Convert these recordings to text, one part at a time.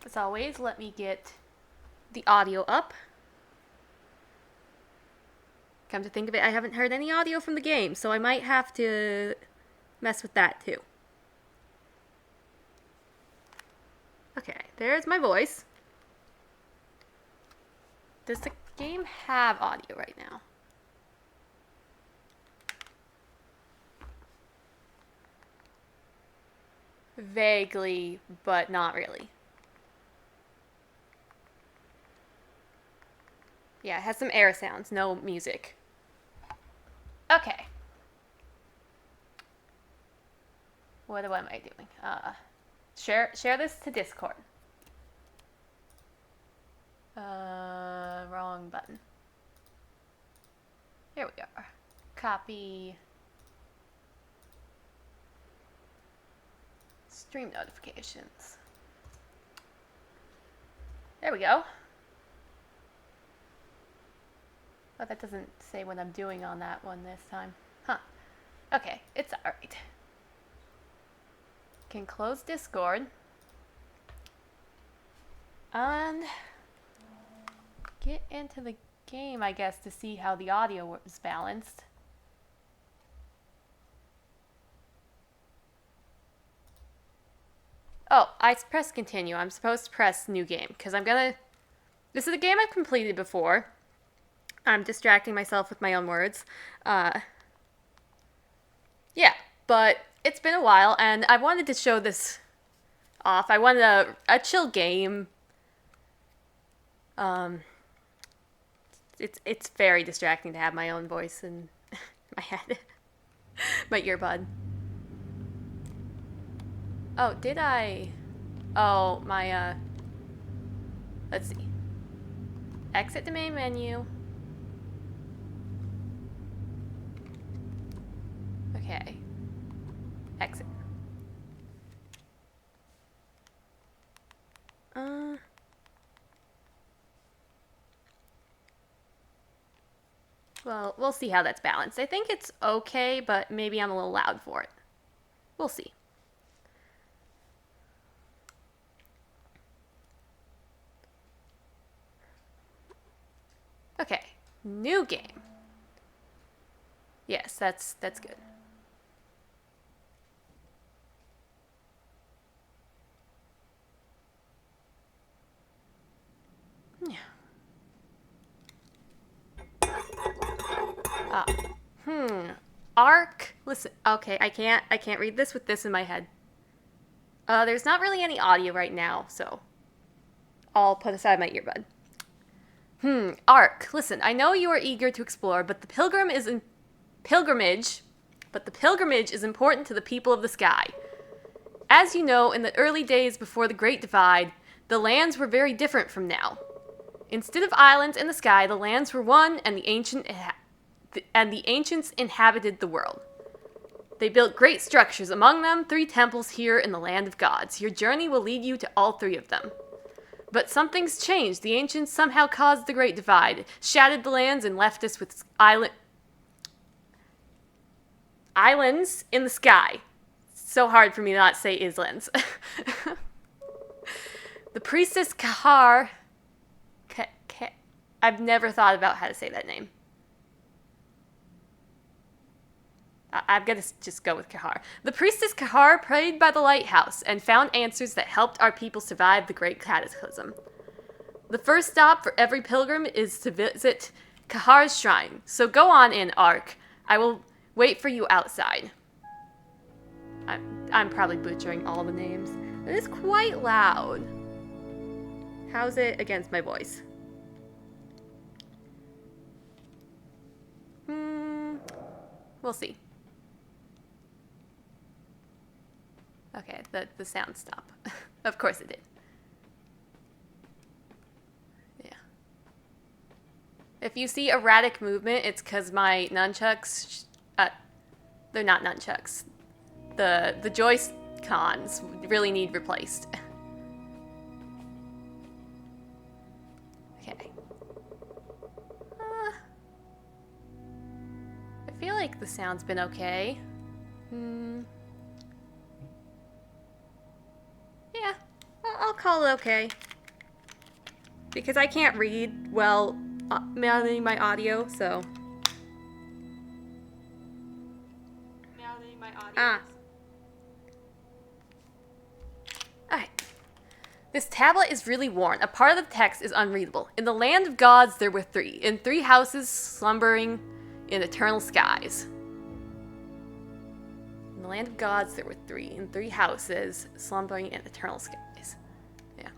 As always, let me get the audio up. Come to think of it, I haven't heard any audio from the game, so I might have to mess with that too. Okay, there's my voice. Does the game have audio right now? Vaguely, but not really. Yeah, it has some air sounds, no music. Okay. What am I doing? Share this to Discord. Wrong button. Here we are. Copy. Stream notifications. There we go. Oh, that doesn't say what I'm doing on that one this time. Huh. Okay, it's alright. Can close Discord. And get into the game, I guess, to see how the audio was balanced. Oh, I pressed continue. I'm supposed to press new game because I'm gonna. This is a game I've completed before. I'm distracting myself with my own words. Yeah, but it's been a while, and I wanted to show this off. I wanted a chill game. It's very distracting to have my own voice in my head, my earbud. Oh, did I? Oh, my let's see. Exit the main menu. Okay. Exit. Well, we'll see how that's balanced. I think it's okay, but maybe I'm a little loud for it. We'll see. Okay. New game. Yes, that's good. Yeah. Ah. Arc. Listen. Okay, I can't read this with this in my head. There's not really any audio right now, so I'll put aside my earbud. Arc. Listen, I know you are eager to explore, but the pilgrimage is important to the people of the sky. As you know, in the early days before the Great Divide, the lands were very different from now. Instead of islands in the sky, the lands were one, and the ancients inhabited the world. They built great structures, among them 3 temples here in the land of gods. Your journey will lead you to all 3 of them. But something's changed. The ancients somehow caused the Great Divide, shattered the lands, and left us with islands in the sky. So hard for me to not say islands. The priestess Kahar. I've never thought about how to say that name. I'm gonna just go with Kahar. The priestess Kahar prayed by the lighthouse and found answers that helped our people survive the great cataclysm. The first stop for every pilgrim is to visit Kahar's shrine. So go on in, Ark. I will wait for you outside. I'm probably butchering all the names. It is quite loud. How's it against my voice? We'll see. Okay, the sound stopped. Of course it did. Yeah. If you see erratic movement, it's because my nunchucks, they're not nunchucks. The Joy-Cons really need replaced. Okay. I feel like the sound's been okay. Yeah, call it okay. Because I can't read well managing my audio, so. Ah. Alright. This tablet is really worn. A part of the text is unreadable. In the land of gods there were three. In three houses slumbering in eternal skies. In the land of gods there were three. In three houses slumbering in eternal skies. Yeah.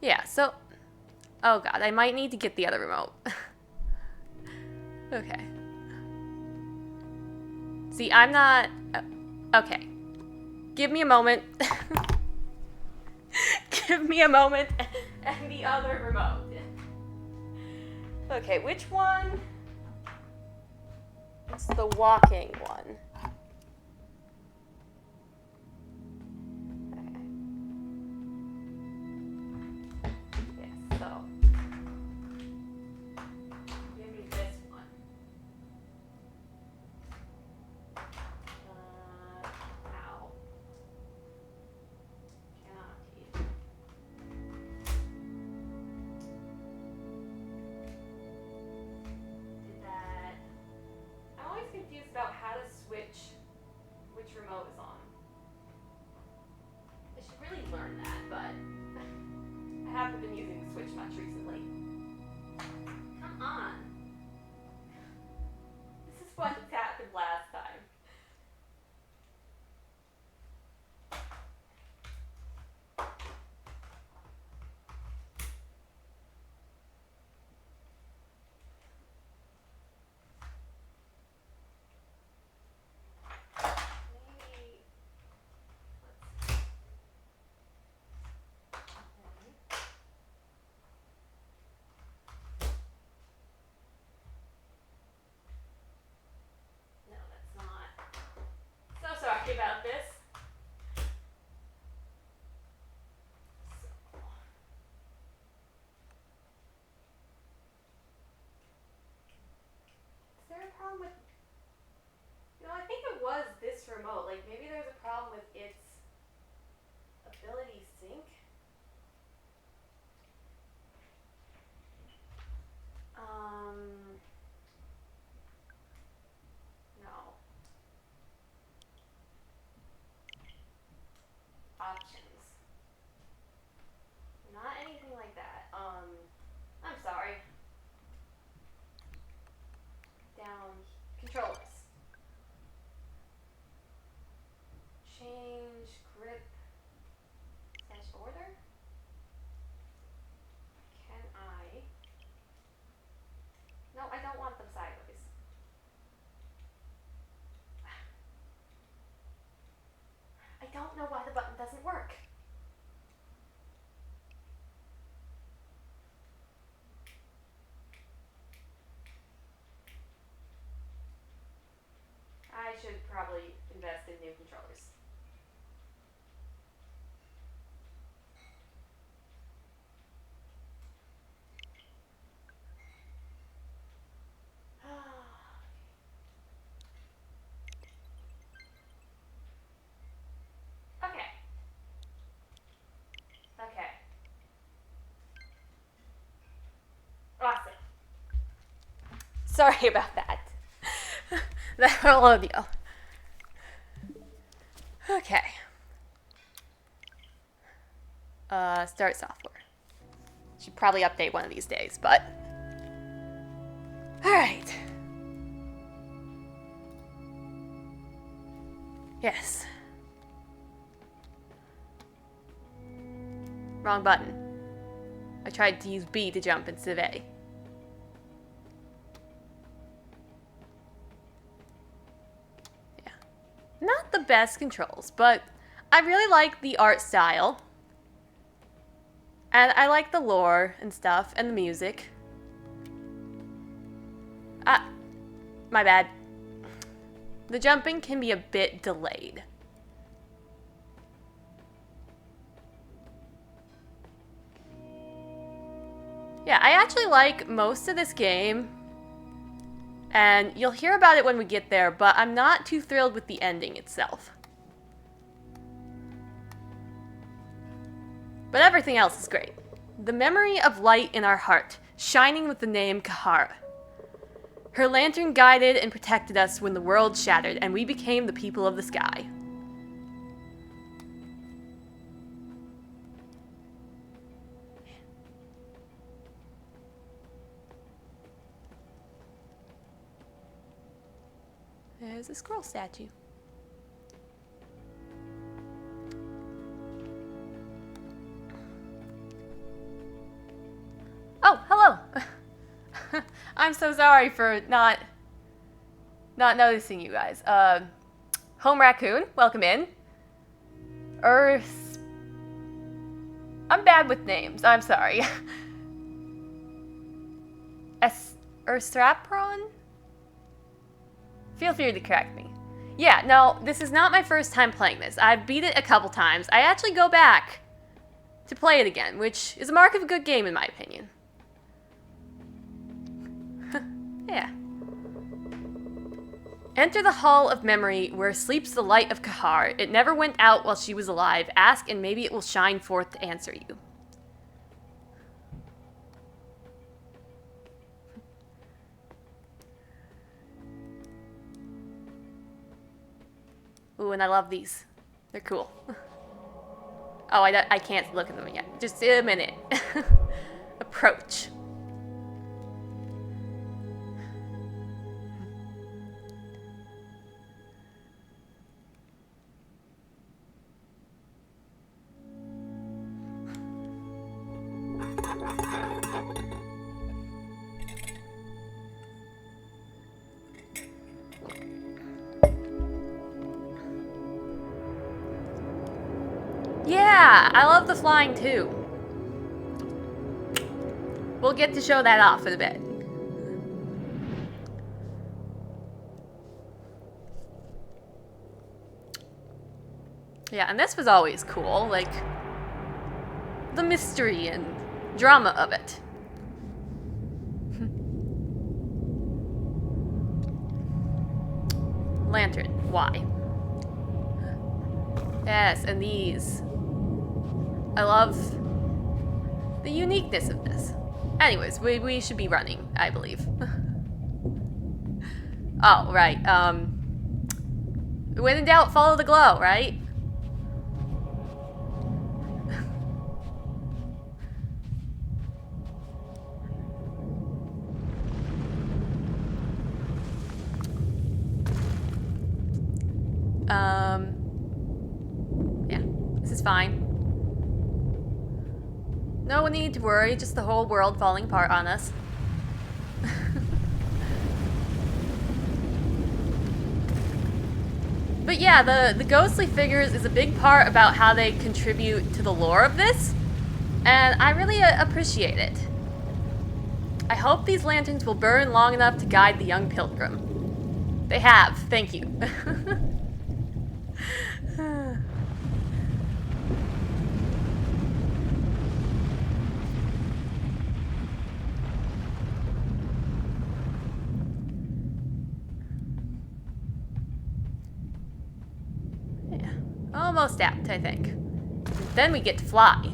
Yeah, so... Oh god, I might need to get the other remote. Okay. See, I'm not... Okay. Give me a moment. Give me a moment and the other remote. Okay, which one? It's the walking one. Okay. Yes, so. Give me this one. Ow. Cannot eat. Did that. I'm always confused about how to switch which remote is on. I should really learn that, but I haven't been using the Switch much recently. Come on. This is what happened last time. Maybe. Let's see. Okay. No, that's not. So sorry about this. So. Is there a problem with... I think it was this remote. Like, maybe there's a problem with its ability sync. No. Options. Not anything like that. I'm sorry. Down. Controllers. Change grip / order. Can I? No, I don't want them sideways. I don't know why the button doesn't work. I should probably invest in new controllers. Okay. Okay. Awesome. Sorry about that. That whole deal. Okay. Start software. Should probably update one of these days, but... Alright. Yes. Wrong button. I tried to use B to jump instead of A. Yeah. Not the best controls, but I really like the art style. And I like the lore and stuff, and the music. My bad. The jumping can be a bit delayed. Yeah, I actually like most of this game. And you'll hear about it when we get there, but I'm not too thrilled with the ending itself. But everything else is great. The memory of light in our heart, shining with the name Kahara. Her lantern guided and protected us when the world shattered, and we became the people of the sky. There's a squirrel statue. Oh, hello! I'm so sorry for not noticing you guys. Home Raccoon, welcome in. Earth... I'm bad with names, I'm sorry. Urstrapron? Feel free to correct me. Yeah, no, this is not my first time playing this. I've beat it a couple times. I actually go back to play it again, which is a mark of a good game in my opinion. Yeah. Enter the Hall of Memory, where sleeps the light of Kahar. It never went out while she was alive. Ask, and maybe it will shine forth to answer you. Ooh, and I love these. They're cool. Oh, I can't look at them yet. Just a minute. Approach. Yeah, I love the flying too. We'll get to show that off in a bit. Yeah, and this was always cool, like the mystery and drama of it. Lantern, why? Yes, and these. I love the uniqueness of this. Anyways, we should be running, I believe. Oh, right. When in doubt, follow the glow, right? Yeah, this is fine. No need to worry, just the whole world falling apart on us. But yeah, the ghostly figures is a big part about how they contribute to the lore of this, and I really appreciate it. I hope these lanterns will burn long enough to guide the young pilgrim. They have, thank you. Yeah, almost apt, I think. Then we get to fly.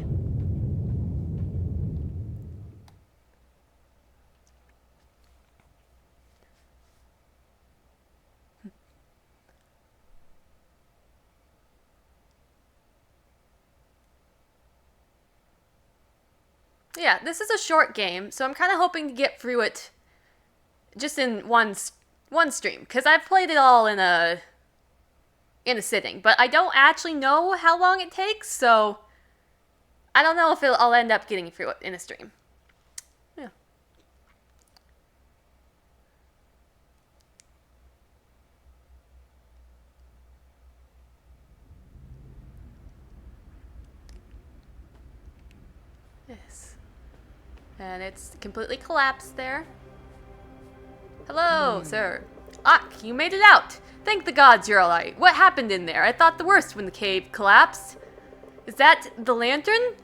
Yeah, this is a short game, so I'm kind of hoping to get through it just in one stream, because I've played it all in a sitting, but I don't actually know how long it takes, so I don't know if I'll end up getting through it in a stream. Yeah. Yes. And it's completely collapsed there. Hello, sir. Ak, you made it out! Thank the gods you're alright. What happened in there? I thought the worst when the cave collapsed. Is that the lantern?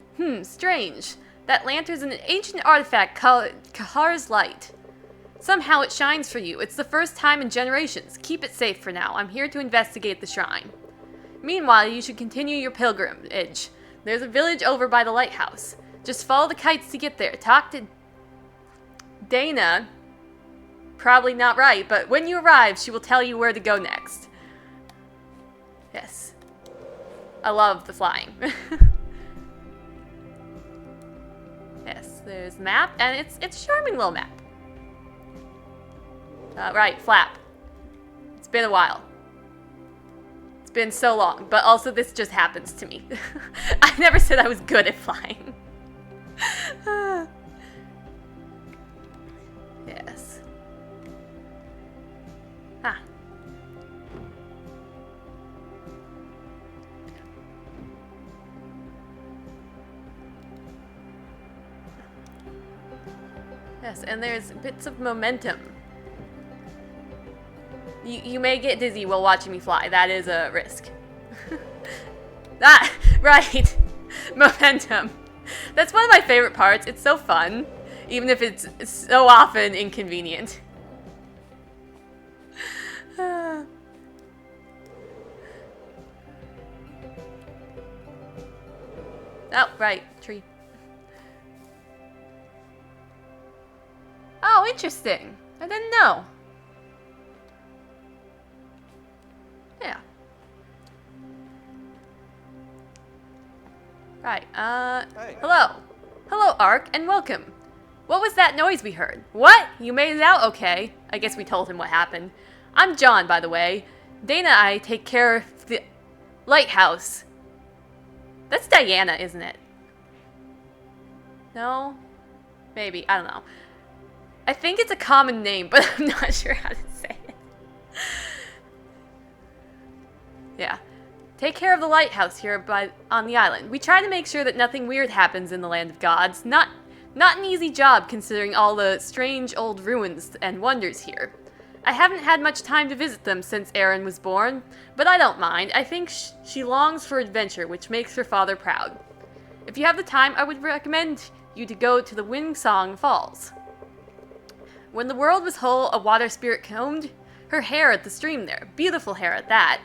Strange. That lantern's an ancient artifact called Kahar's Light. Somehow it shines for you. It's the first time in generations. Keep it safe for now. I'm here to investigate the shrine. Meanwhile, you should continue your pilgrimage. There's a village over by the lighthouse. Just follow the kites to get there. Talk to Dana. Probably not right, but when you arrive, she will tell you where to go next. Yes. I love the flying. Yes, there's a map, and it's a charming little map. Right, flap. It's been a while. It's been so long, but also this just happens to me. I never said I was good at flying. Yes. Ah. Yes, and there's bits of momentum. You may get dizzy while watching me fly. That is a risk. Ah, right. Momentum. That's one of my favorite parts. It's so fun, even if it's so often inconvenient. Oh, right. Tree. Oh, interesting. I didn't know. Yeah. Right, Hey. Hello. Hello, Ark, and welcome. What was that noise we heard? What? You made it out okay? I guess we told him what happened. I'm John, by the way. Dana and I take care of the lighthouse. That's Diana, isn't it? No? Maybe, I don't know. I think it's a common name, but I'm not sure how to say it. Yeah. Take care of the lighthouse here on the island. We try to make sure that nothing weird happens in the land of gods. Not an easy job considering all the strange old ruins and wonders here. I haven't had much time to visit them since Erin was born, but I don't mind. I think she longs for adventure, which makes her father proud. If you have the time, I would recommend you to go to the Wingsong Falls. When the world was whole, a water spirit combed her hair at the stream there. Beautiful hair at that.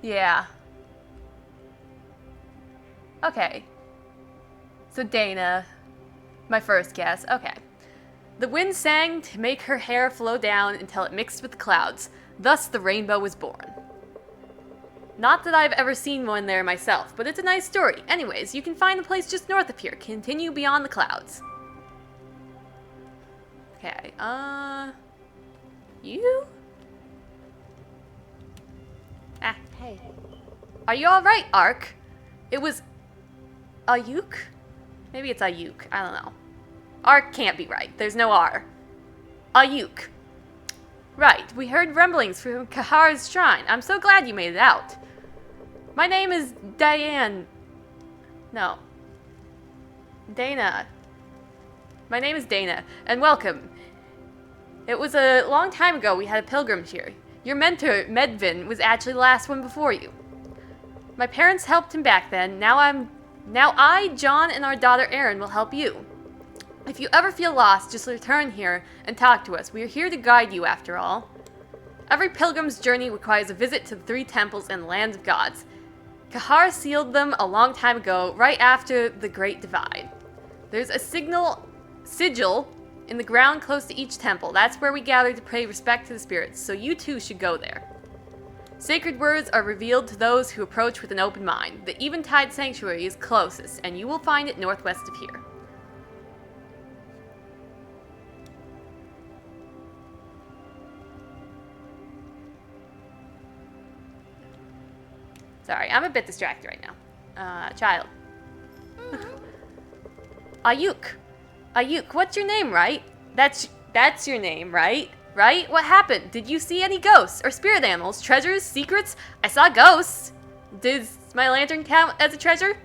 Yeah. Okay. So Dana, my first guess. Okay. The wind sang to make her hair flow down until it mixed with the clouds. Thus the rainbow was born. Not that I've ever seen one there myself, but it's a nice story. Anyways, you can find the place just north of here. Continue beyond the clouds. Okay, you? Ah, hey. Are you alright, Ark? It was Ayuk? Maybe it's Ayuk. I don't know. Ark can't be right. There's no R. Ayuk. Right. We heard rumblings from Kahar's shrine. I'm so glad you made it out. My name is Diane. No. Dana. My name is Dana, and welcome. It was a long time ago we had a pilgrim here. Your mentor, Medvin, was actually the last one before you. My parents helped him back then. Now I, John, and our daughter Erin will help you. If you ever feel lost, just return here and talk to us. We are here to guide you, after all. Every pilgrim's journey requires a visit to the 3 temples and the land of gods. Kahar sealed them a long time ago, right after the Great Divide. There's a sigil in the ground close to each temple. That's where we gather to pay respect to the spirits, so you too should go there. Sacred words are revealed to those who approach with an open mind. The Eventide Sanctuary is closest, and you will find it northwest of here. Sorry, I'm a bit distracted right now. Child. Ayuk. Ayuk, what's your name, right? That's your name, right? Right? What happened? Did you see any ghosts or spirit animals, treasures, secrets? I saw ghosts. Does my lantern count as a treasure?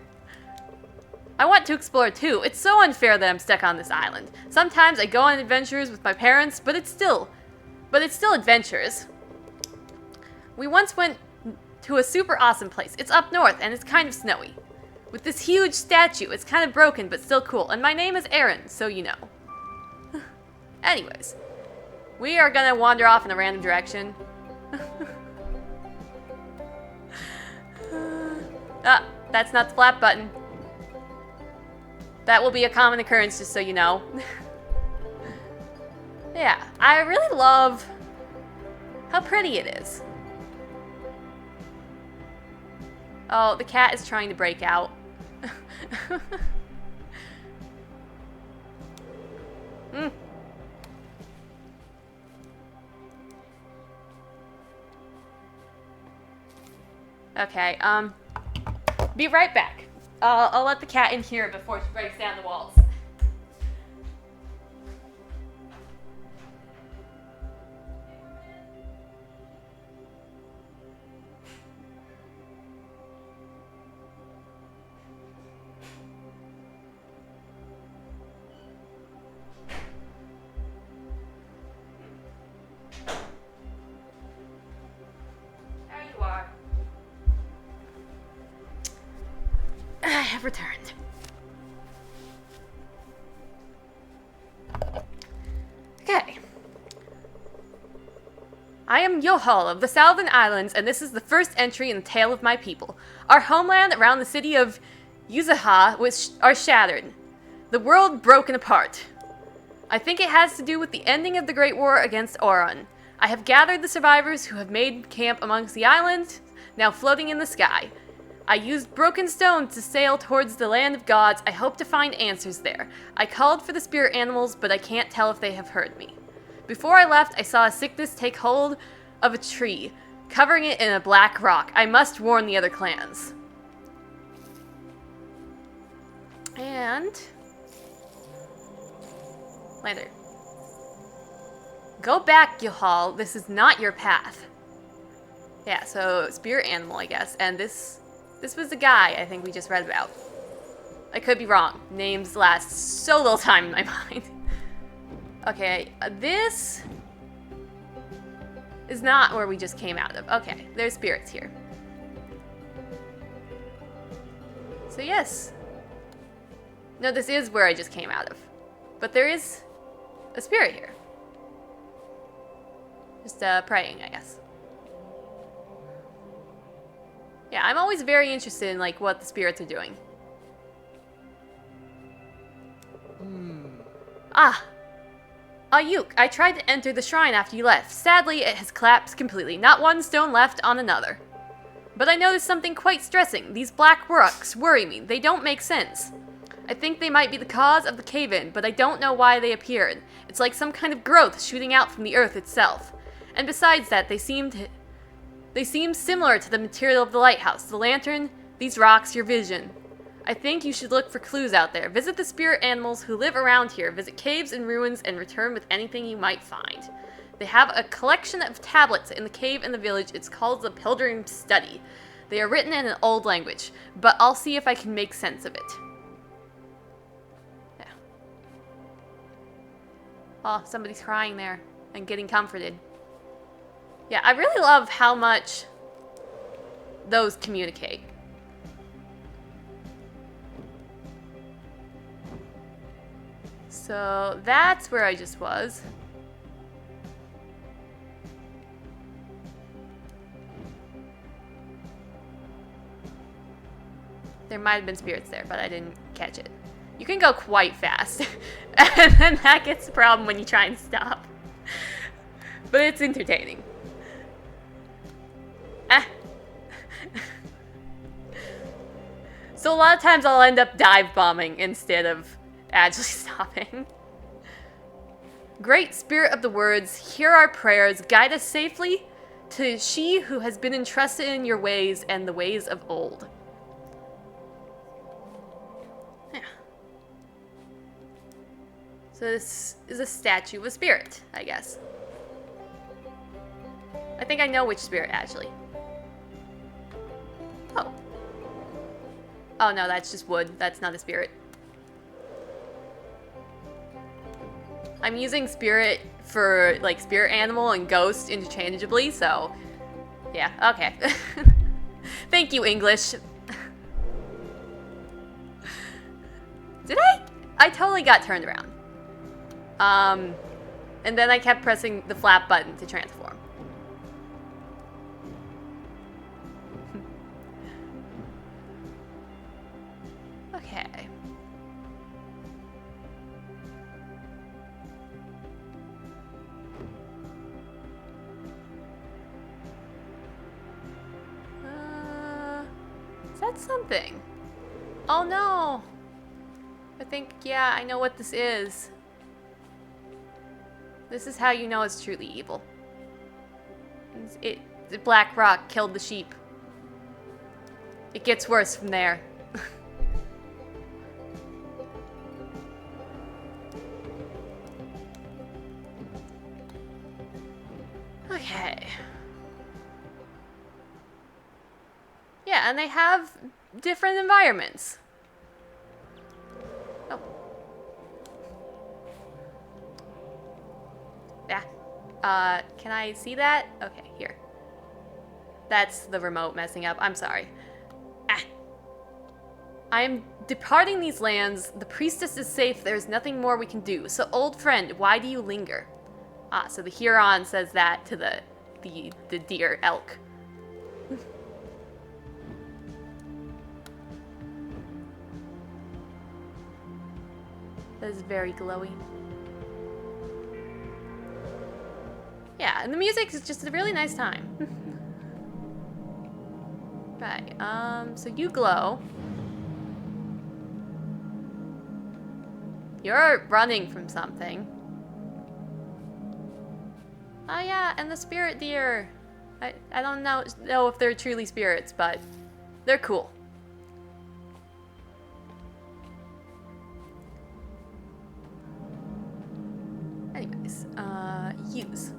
I want to explore too. It's so unfair that I'm stuck on this island. Sometimes I go on adventures with my parents, but it's still adventures. We once went to a super awesome place. It's up north and it's kind of snowy. With this huge statue, it's kind of broken but still cool. And my name is Erin, so you know. Anyways, we are gonna wander off in a random direction. Ah, that's not the flap button. That will be a common occurrence, just so you know. Yeah, I really love how pretty it is. Oh, the cat is trying to break out. Mm. Okay, be right back. I'll let the cat in here before she breaks down the walls. There you are. I have returned. Okay. I am Yohal of the Southern Islands, and this is the first entry in the tale of my people. Our homeland around the city of Yuzaha are shattered. The world broken apart. I think it has to do with the ending of the Great War against Oron. I have gathered the survivors who have made camp amongst the islands, now floating in the sky. I used broken stones to sail towards the land of gods. I hope to find answers there. I called for the spirit animals, but I can't tell if they have heard me. Before I left, I saw a sickness take hold of a tree, covering it in a black rock. I must warn the other clans. And... later. Go back, Yohal. This is not your path. Yeah, so spirit animal, I guess. And this was the guy I think we just read about. I could be wrong. Names last so little time in my mind. Okay, this is not where we just came out of. Okay, there's spirits here. So yes. No, this is where I just came out of. But there is a spirit here. Just praying, I guess. Yeah, I'm always very interested in like what the spirits are doing. Ah! Ayuk, I tried to enter the shrine after you left. Sadly, it has collapsed completely. Not one stone left on another. But I noticed something quite stressing. These black rocks worry me. They don't make sense. I think they might be the cause of the cave-in, but I don't know why they appeared. It's like some kind of growth shooting out from the earth itself. And besides that, they seem similar to the material of the lighthouse. The lantern, these rocks, your vision. I think you should look for clues out there. Visit the spirit animals who live around here. Visit caves and ruins and return with anything you might find. They have a collection of tablets in the cave in the village. It's called the Pilgrim Study. They are written in an old language, but I'll see if I can make sense of it. Yeah. Oh, somebody's crying there and getting comforted. Yeah, I really love how much those communicate. So that's where I just was. There might have been spirits there, but I didn't catch it. You can go quite fast. And then that gets the problem when you try and stop. But it's entertaining. So a lot of times I'll end up dive bombing instead of actually stopping. Great Spirit of the Words, hear our prayers, guide us safely to she who has been entrusted in your ways and the ways of old. Yeah. So this is a statue of a spirit, I guess. I think I know which spirit, actually. Oh. Oh no, that's just wood. That's not a spirit. I'm using spirit for, like, spirit animal and ghost interchangeably, so... yeah, okay. Thank you, English. Did I? I totally got turned around. And then I kept pressing the flap button to transform. Okay. Is that something? Oh no! I think, yeah, I know what this is. This is how you know it's truly evil. The black rock killed the sheep. It gets worse from there. Okay. Yeah, and they have different environments. Oh. Yeah. Can I see that? Okay, here. That's the remote messing up. I'm sorry. Ah. I am departing these lands. The priestess is safe. There's nothing more we can do. So, old friend, why do you linger? Ah, so the Huron says that to the deer elk. That is very glowy. Yeah, and the music is just a really nice time. Right, so you glow. You're running from something. Oh yeah, and the spirit deer. I don't know if they're truly spirits, but they're cool. Anyways, use.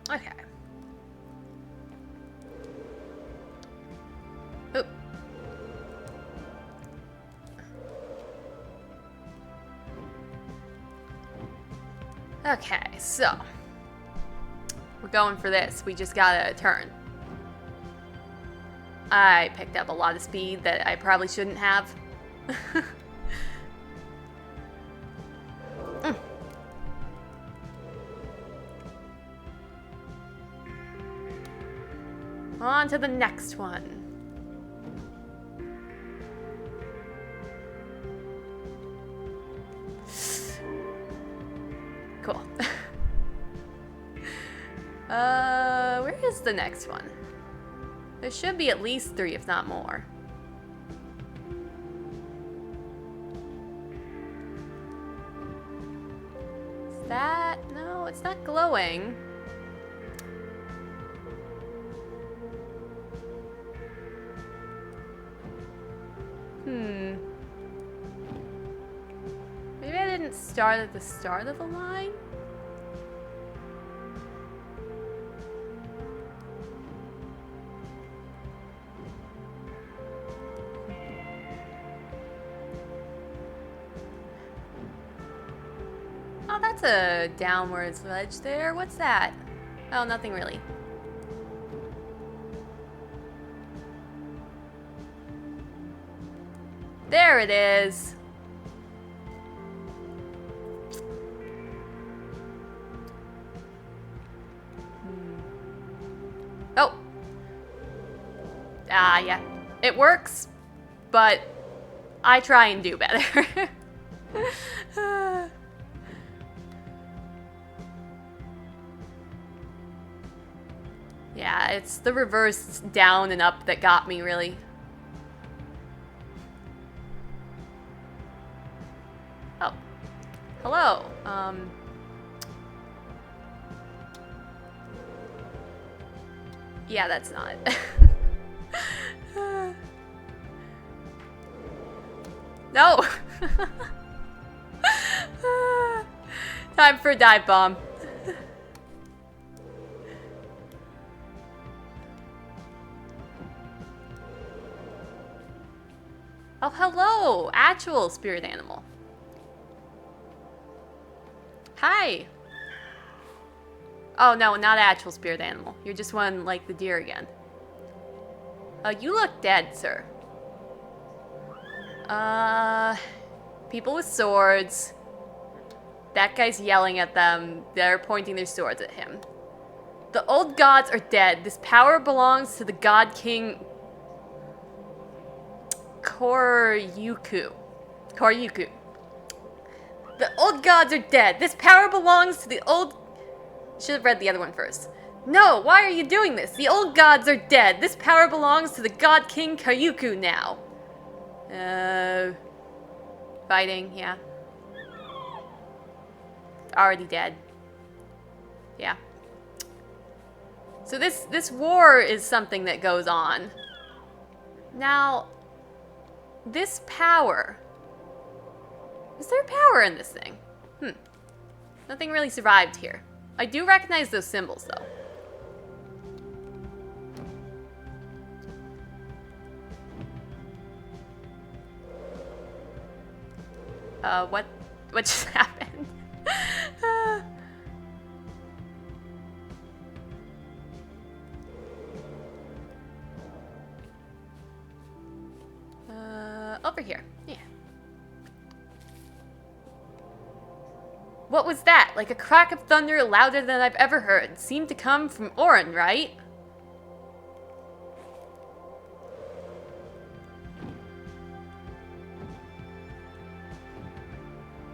Okay. Oop. Okay, so we're going for this. We just gotta turn. I picked up a lot of speed that I probably shouldn't have. On to the next one. Cool. Where is the next one? There should be at least 3, if not more. Is that? No, it's not glowing. Maybe I didn't start at the start of the line? Oh, that's a downwards ledge there. What's that? Oh, nothing really. There it is. Oh. Ah, yeah. It works, but I try and do better. Yeah, it's the reverse down and up that got me, really. Oh. Hello. Yeah, that's not it. No! Time for a dive bomb. Oh, hello! Actual spirit animal. Hi! Oh, no, not actual spirit animal. You're just one like the deer again. You look dead, sir. People with swords. That guy's yelling at them. They're pointing their swords at him. The old gods are dead. This power belongs to the god king Koryuku. Koryuku. The old gods are dead. This power belongs to the old... Should have read the other one first. No, why are you doing this? The old gods are dead. This power belongs to the god king Koryuku now. Fighting, yeah. Already dead. Yeah. So this war is something that goes on. Now, this power... Is there power in this thing? Nothing really survived here. I do recognize those symbols, though. What just happened? Over here. Yeah. What was that? Like a crack of thunder louder than I've ever heard. Seemed to come from Orin, right?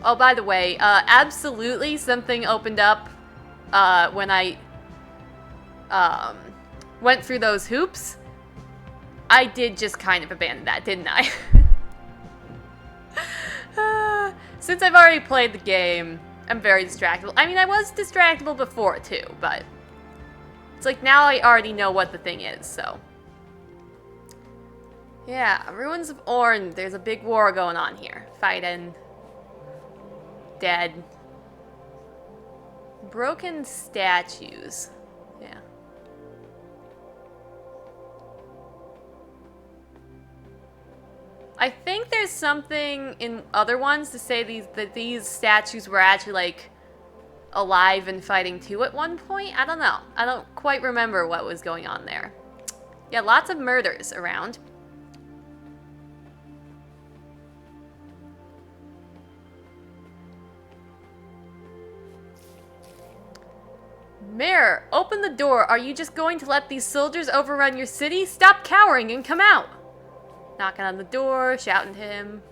Oh, by the way, absolutely something opened up when I went through those hoops. I did just kind of abandon that, didn't I? Since I've already played the game, I'm very distractible. I mean, I was distractible before, too, but... It's like, now I already know what the thing is, so... Yeah, Ruins of Orn. There's a big war going on here. Fighting. Dead. Broken statues. Yeah. I think there's something in other ones to say that these statues were actually, like, alive and fighting too at one point. I don't know. I don't quite remember what was going on there. Yeah, lots of murders around. Mayor, open the door. Are you just going to let these soldiers overrun your city? Stop cowering and come out. Knocking on the door, shouting to him.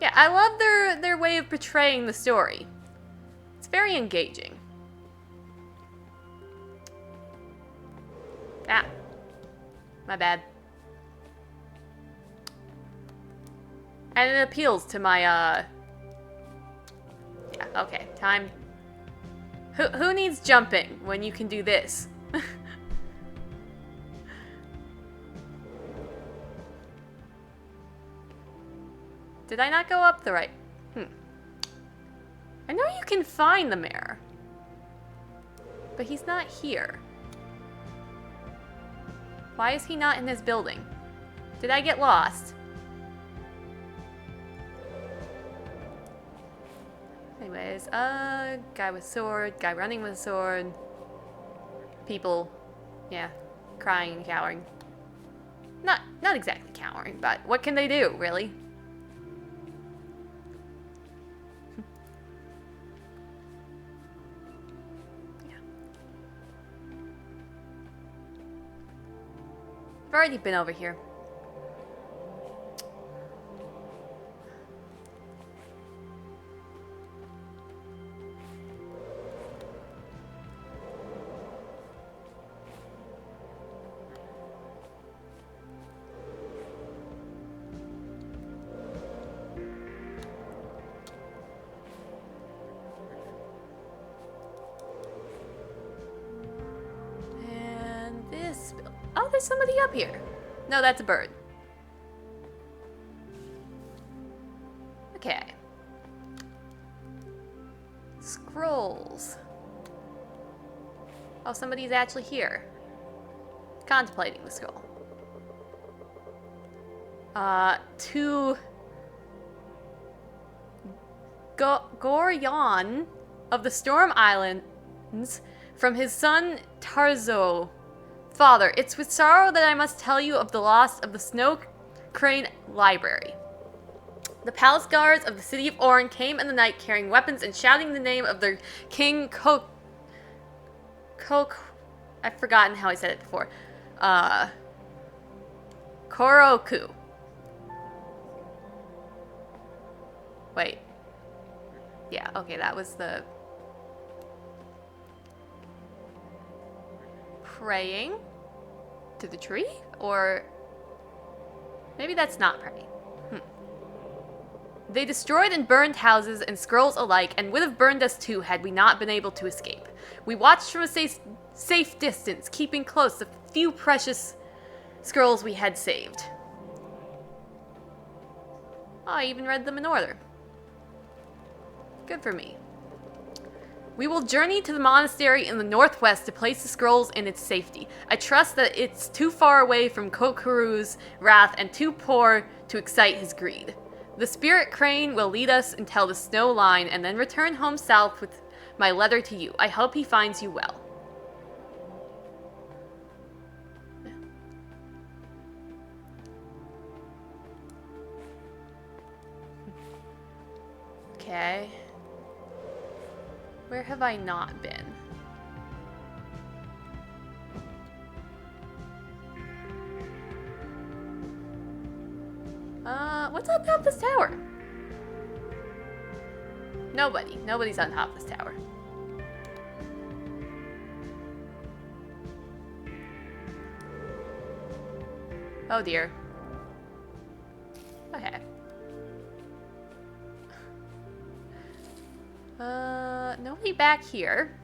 Yeah, I love their way of portraying the story. It's very engaging. Ah. My bad. And it appeals to my, Yeah, okay. Time. Who needs jumping when you can do this? Did I not go up the right? I know you can find the mayor. But he's not here. Why is he not in this building? Did I get lost? Anyways, guy with sword, guy running with a sword. People, yeah, crying and cowering. Not exactly cowering, but what can they do, really? I've already been over here. And this... Oh, there's somebody up here. No, that's a bird. Okay. Scrolls. Oh, somebody's actually here. Contemplating the scroll. To... Goryon of the Storm Islands from his son Tarzo Father, it's with sorrow that I must tell you of the loss of the Snow Crane Library. The palace guards of the city of Orin came in the night carrying weapons and shouting the name of their king I've forgotten how I said it before. Koroku. Wait. Yeah, okay, that was the... Praying to the tree? Or... maybe that's not praying. They destroyed and burned houses and scrolls alike, and would have burned us too had we not been able to escape. We watched from a safe distance, keeping close the few precious scrolls we had saved. Oh, I even read them in order. Good for me. We will journey to the monastery in the northwest to place the scrolls in its safety. I trust that it's too far away from Kokuru's wrath and too poor to excite his greed. The spirit crane will lead us until the snow line and then return home south with my letter to you. I hope he finds you well. Okay. Where have I not been? What's on top of this tower? Nobody's on top of this tower. Oh dear. Okay. Nobody back here.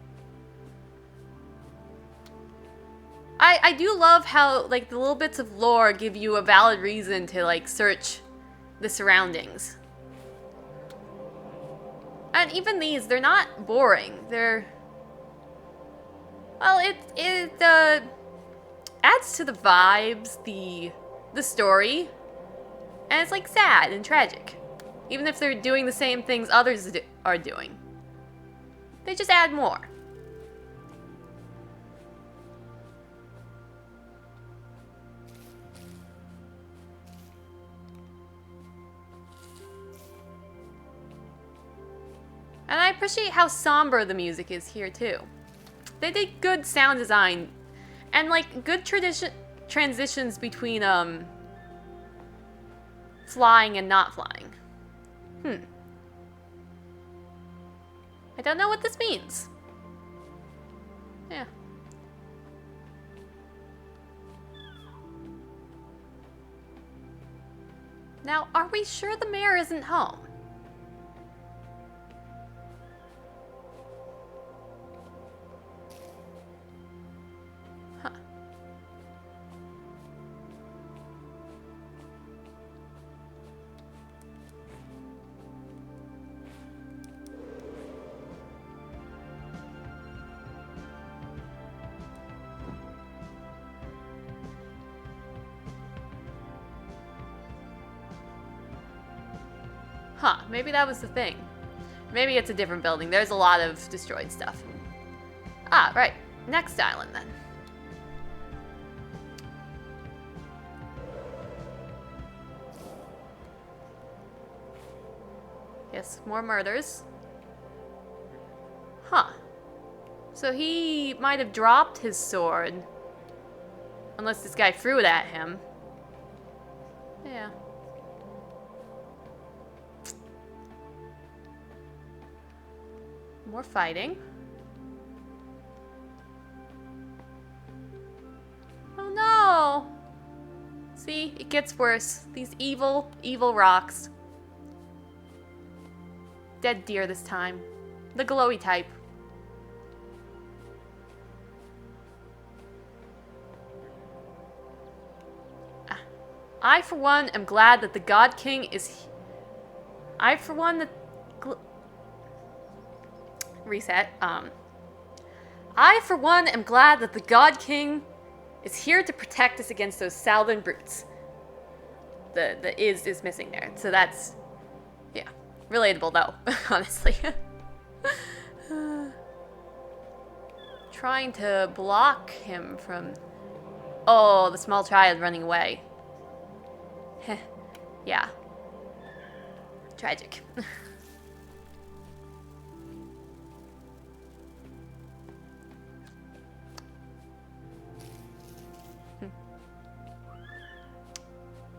I do love how, like, the little bits of lore give you a valid reason to, like, search the surroundings. And even these, they're not boring. They're... well, it adds to the vibes, the story. And it's, like, sad and tragic. Even if they're doing the same things others are doing. They just add more. And I appreciate how somber the music is here, too. They did good sound design. And, like, good transitions between, flying and not flying. I don't know what this means. Yeah. Now, are we sure the mayor isn't home? Huh. Huh, maybe that was the thing. Maybe it's a different building. There's a lot of destroyed stuff. Ah, right. Next island, then. Yes, more murders. Huh. So he might have dropped his sword. Unless this guy threw it at him. Yeah. More fighting. Oh no! See, it gets worse. These evil, evil rocks. Dead deer this time. The glowy type. I, for one, am glad that the God King is... I, for one, that... Reset. I, for one, am glad that the God King is here to protect us against those southern brutes. The is missing there. So that's... yeah. Relatable, though, honestly. Trying to block him from Oh, the small child running away. Heh. Yeah. Tragic.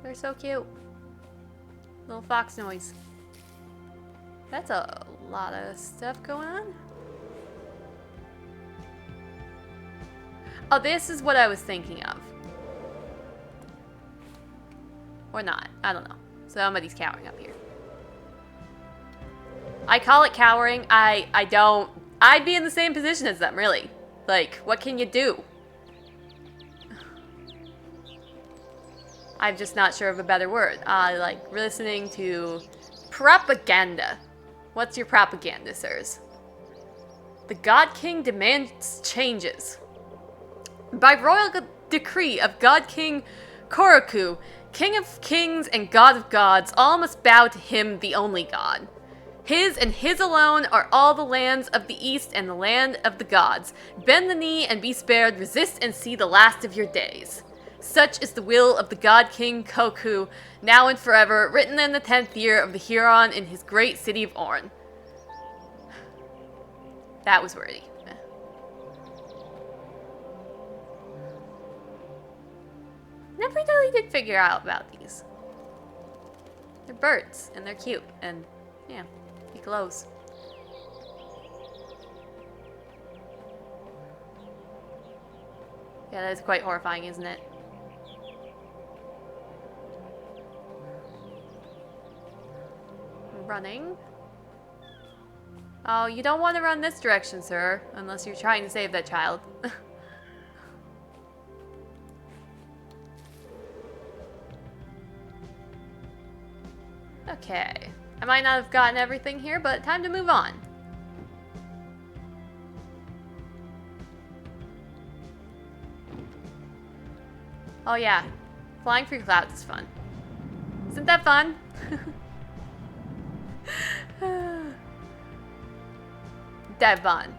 They're so cute. Little fox noise. That's a lot of stuff going on. Oh, this is what I was thinking of. Or not. I don't know. Somebody's cowering up here. I call it cowering. I don't. I'd be in the same position as them, really. Like, what can you do? I'm just not sure of a better word. Like, listening to propaganda. What's your propaganda, sirs? The God King demands changes. By royal decree of God King Koroku, King of Kings and God of Gods, all must bow to him, the only God. His and his alone are all the lands of the east and the land of the gods. Bend the knee and be spared, resist and see the last of your days. Such is the will of the God King Koku, now and forever, written in the 10th year of the Huron in his great city of Orn. That was wordy. Never really did figure out about these. They're birds, and they're cute, and yeah, he glows. Yeah, that is quite horrifying, isn't it? Running. Oh, you don't want to run this direction, sir, unless you're trying to save that child. Okay. I might not have gotten everything here, but time to move on. Oh yeah. Flying through clouds is fun. Isn't that fun? That fun.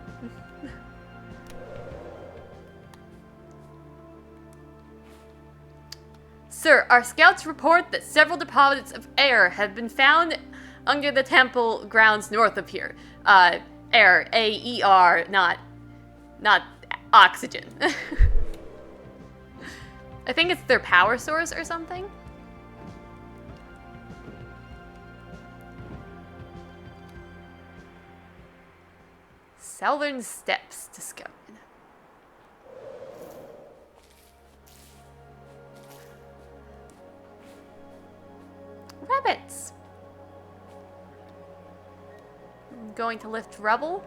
Sir, our scouts report that several deposits of air have been found under the temple grounds north of here. Air, AER, not oxygen. I think it's their power source or something. Southern Steppes discovered. Rabbits. I'm going to lift rubble.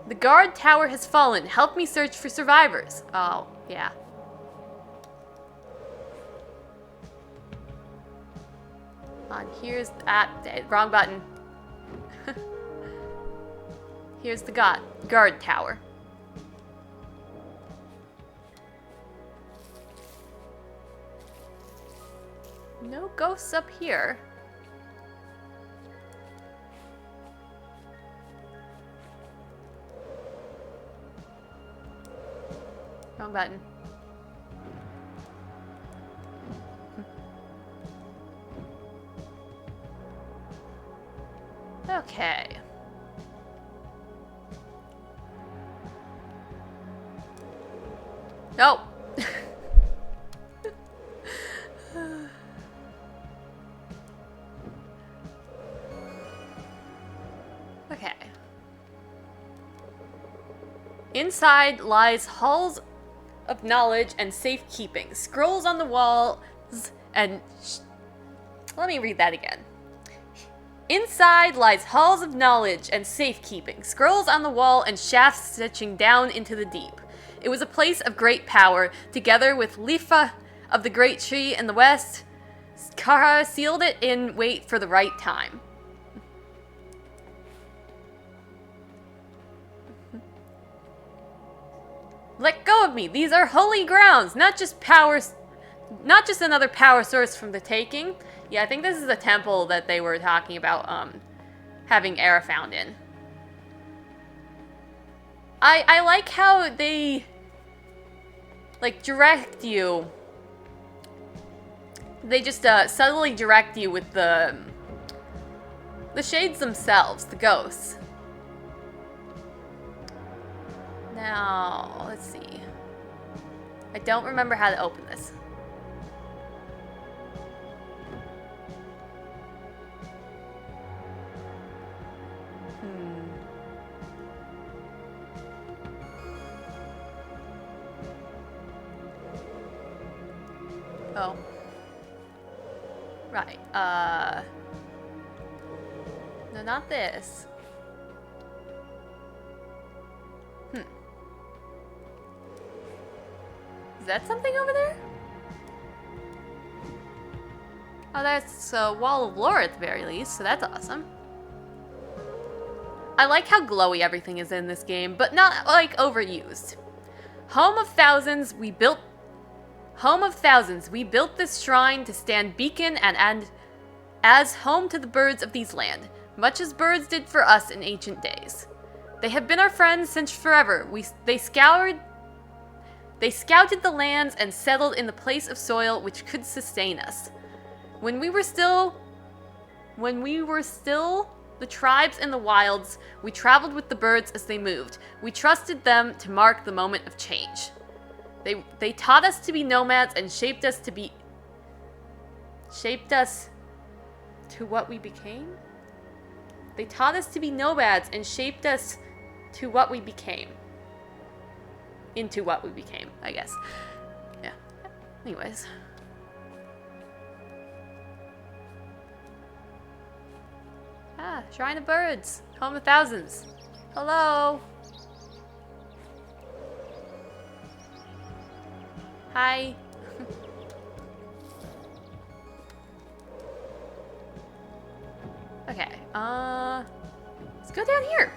The guard tower has fallen. Help me search for survivors. Oh, yeah. Here's wrong button. Here's the guard tower. No ghosts up here. Wrong button. Okay. No. Okay. Inside lies halls of knowledge and safekeeping. Scrolls on the walls and... Let me read that again. Inside lies halls of knowledge and safekeeping. Scrolls on the wall and shafts stretching down into the deep. It was a place of great power. Together with Lifa of the great tree in the west, Kara sealed it in wait for the right time. Let go of me. These are holy grounds, not just another power source from the taking. Yeah, I think this is the temple that they were talking about having air found in. I like how they like, direct you. They just, subtly direct you with the shades themselves, the ghosts. Now, let's see. I don't remember how to open this. Oh. Right, no, not this. Is that something over there? Oh, that's a wall of lore at the very least, so that's awesome. I like how glowy everything is in this game, but not, like, overused. Home of thousands, we built this shrine to stand beacon and as home to the birds of these land, much as birds did for us in ancient days. They have been our friends since forever. They scouted the lands and settled in the place of soil which could sustain us. When we were still the tribes in the wilds, we traveled with the birds as they moved. We trusted them to mark the moment of change. They taught us to be nomads and shaped us to what we became? They taught us to be nomads and shaped us to what we became. Into what we became, I guess. Yeah. Anyways. Ah, Shrine of Birds. Home of Thousands. Hello. Hi. Okay, let's go down here.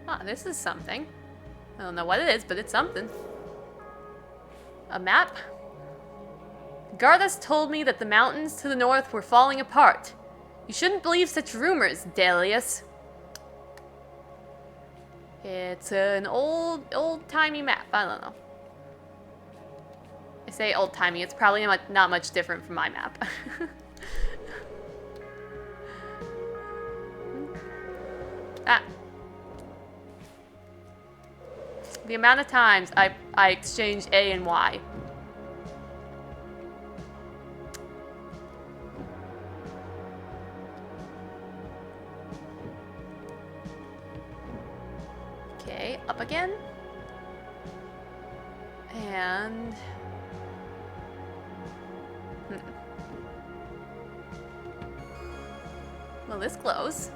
Ah, this is something. I don't know what it is, but it's something. A map? Garthus told me that the mountains to the north were falling apart. You shouldn't believe such rumors, Delius. It's an old-timey map. I don't know. I say old-timey. It's probably not much different from my map. Ah. The amount of times I exchanged A and Y. Okay, up again. And... Well, this glows.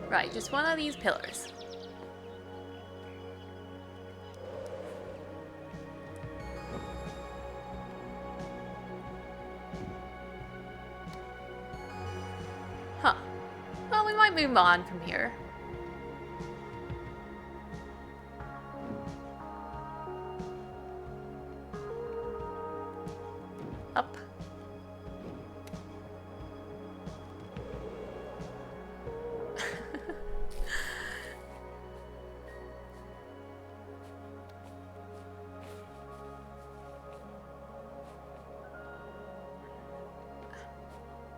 Right, just one of these pillars. Huh. Well, we might move on from here. Up.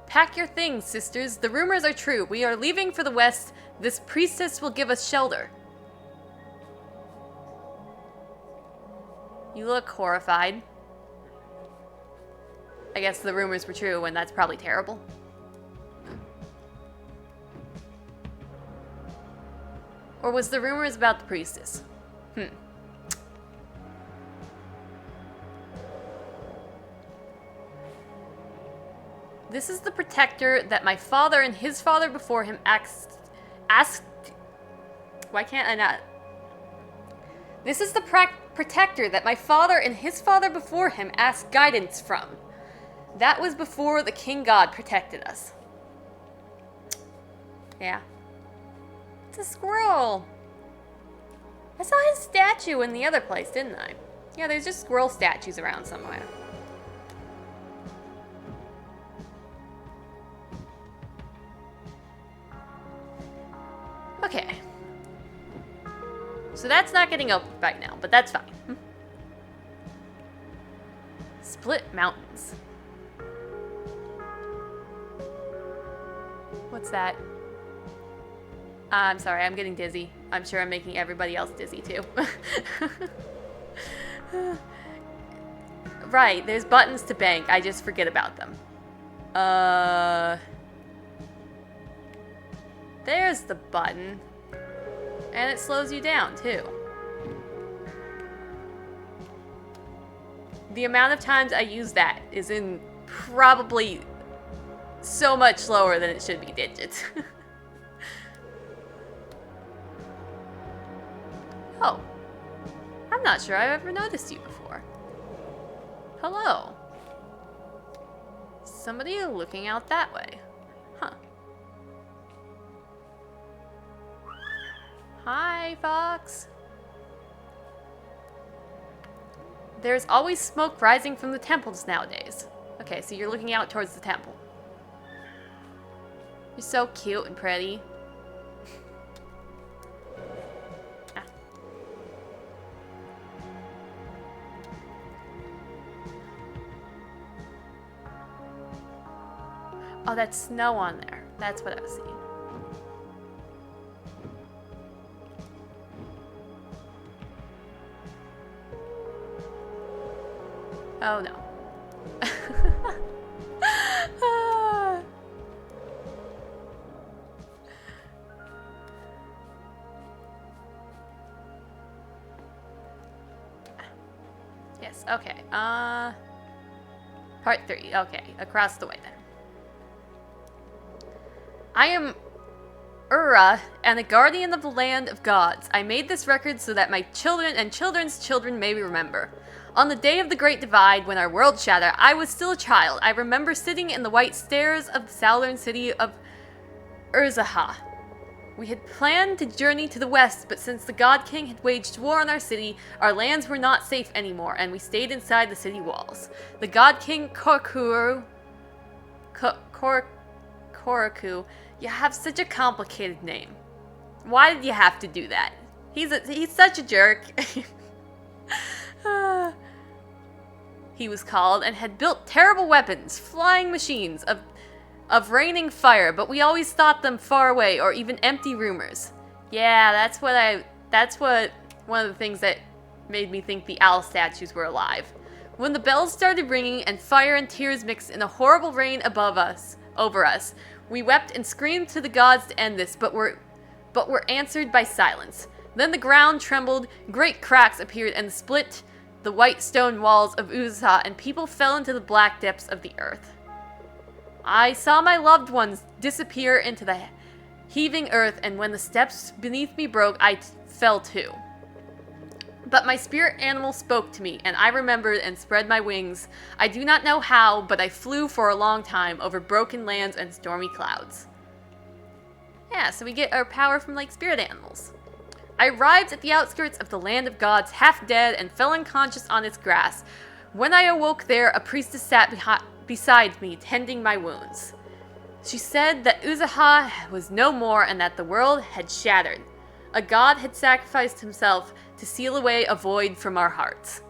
Pack your things, sisters. The rumors are true. We are leaving for the west. This priestess will give us shelter. You look horrified. I guess the rumors were true, and that's probably terrible. Or was the rumors about the priestess? This is the protector that my father and his father before him asked... Why can't I not? This is the protector that my father and his father before him asked guidance from. That was before the king god protected us. Yeah. It's a squirrel. I saw his statue in the other place, didn't I? Yeah, there's just squirrel statues around somewhere. Okay. So that's not getting open right now, but that's fine. Split Mountains. What's that? I'm sorry, I'm getting dizzy. I'm sure I'm making everybody else dizzy too. Right, there's buttons to bank. I just forget about them. There's the button. And it slows you down too. The amount of times I use that is in probably so much slower than it should be digits. Oh. I'm not sure I've ever noticed you before. Hello. Somebody looking out that way. Huh. Hi, Fox. There's always smoke rising from the temples nowadays. Okay, so you're looking out towards the temple. You're so cute and pretty. Ah. Oh, that's snow on there. That's what I was seeing. Oh no. Yes, okay. Part 3. Okay, across the way then. I am Ura, and a guardian of the land of gods. I made this record so that my children and children's children may remember. On the day of the Great Divide, when our world shattered, I was still a child. I remember sitting in the white stairs of the southern city of Urzaha. We had planned to journey to the west, but since the God King had waged war on our city, our lands were not safe anymore, and we stayed inside the city walls. The God King Koraku, you have such a complicated name. Why did you have to do that? He's such a jerk. He was called and had built terrible weapons, flying machines of raining fire, but we always thought them far away or even empty rumors. Yeah, that's what one of the things that made me think the owl statues were alive. When the bells started ringing and fire and tears mixed in a horrible rain over us, we wept and screamed to the gods to end this, but were answered by silence. Then the ground trembled, great cracks appeared and split the white stone walls of Uza, and people fell into the black depths of the earth. I saw my loved ones disappear into the heaving earth, and when the steps beneath me broke, I fell too. But my spirit animal spoke to me, and I remembered and spread my wings. I do not know how, but I flew for a long time over broken lands and stormy clouds. Yeah, so we get our power from, like, spirit animals. I arrived at the outskirts of the land of gods, half dead, and fell unconscious on its grass. When I awoke there, a priestess sat beside me, tending my wounds. She said that Uzaha was no more and that the world had shattered. A god had sacrificed himself to seal away a void from our hearts,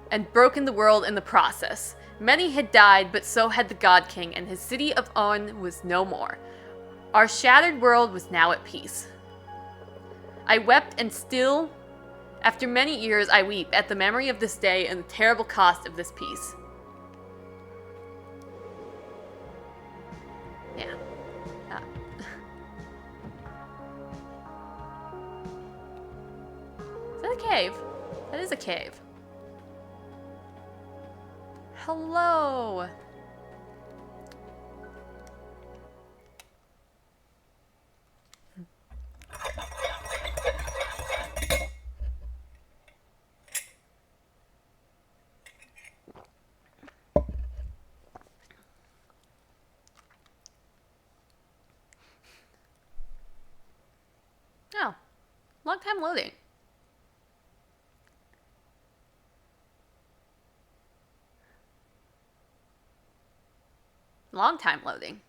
and broken the world in the process. Many had died, but so had the God King, and his city of On was no more. Our shattered world was now at peace. I wept, and still, after many years, I weep at the memory of this day and the terrible cost of this peace. Yeah. Is that a cave? That is a cave. Hello. Oh, long time loading. Long time loading.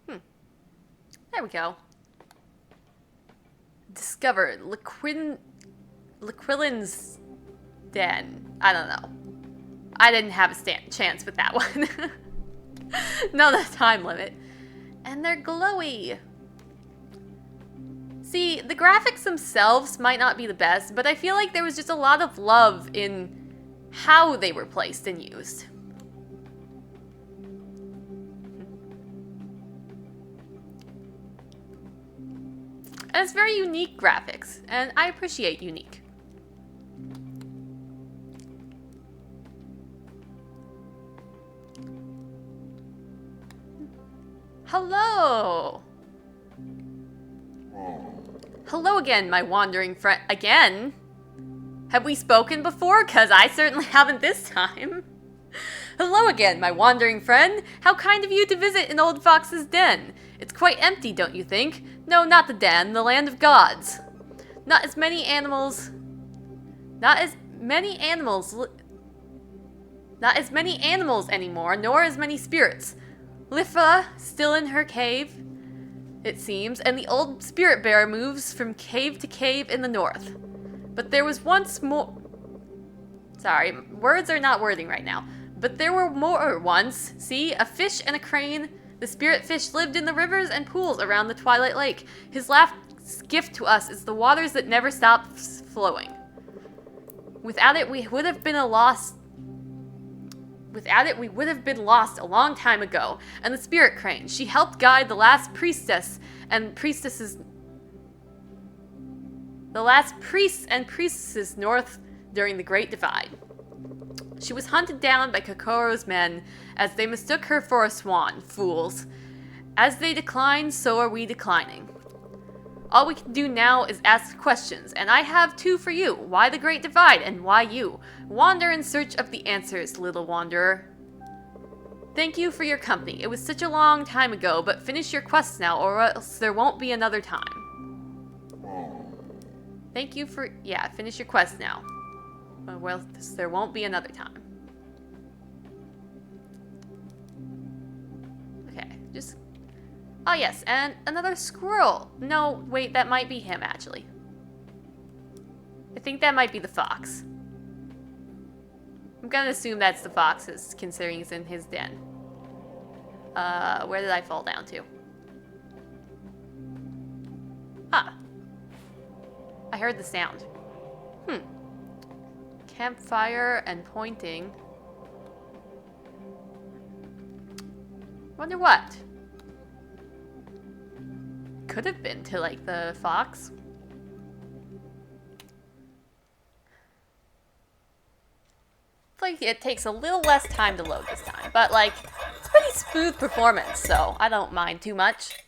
There we go. Discovered Liquilin's den. I don't know. I didn't have a chance with that one. No, the time limit. And they're glowy. See, the graphics themselves might not be the best, but I feel like there was just a lot of love in how they were placed and used. And it's very unique graphics, and I appreciate unique. Hello! Hello again, my wandering friend. Again? Have we spoken before? 'Cause I certainly haven't this time. Hello again, my wandering friend. How kind of you to visit an old fox's den. It's quite empty, don't you think? No, not the den, the land of gods. Not as many animals anymore, nor as many spirits. Lifa, still in her cave, it seems, and the old spirit bearer moves from cave to cave in the north. But there was once more... Sorry, words are not wording right now. But there were more once. See, a fish and a crane. The spirit fish lived in the rivers and pools around the Twilight Lake. His last gift to us is the waters that never stop flowing. Without it, we would have been lost a long time ago. And the spirit crane, she helped guide the last priests and priestesses north during the Great Divide. She was hunted down by Kokoro's men as they mistook her for a swan. Fools. As they decline, so are we declining. All we can do now is ask questions, and I have two for you. Why the Great Divide, and why you? Wander in search of the answers, little wanderer. Thank you for your company. It was such a long time ago, but finish your quest now, or else there won't be another time. Thank you for... Yeah, finish your quest now. Well, there won't be another time. Okay, just... Oh, yes, and another squirrel. No, wait, that might be him, actually. I think that might be the fox. I'm gonna assume that's the fox, considering he's in his den. Where did I fall down to? Ah. I heard the sound. Campfire and pointing. Wonder what? Could have been to, like, the fox. I feel like it takes a little less time to load this time, but, like, it's pretty smooth performance, so I don't mind too much.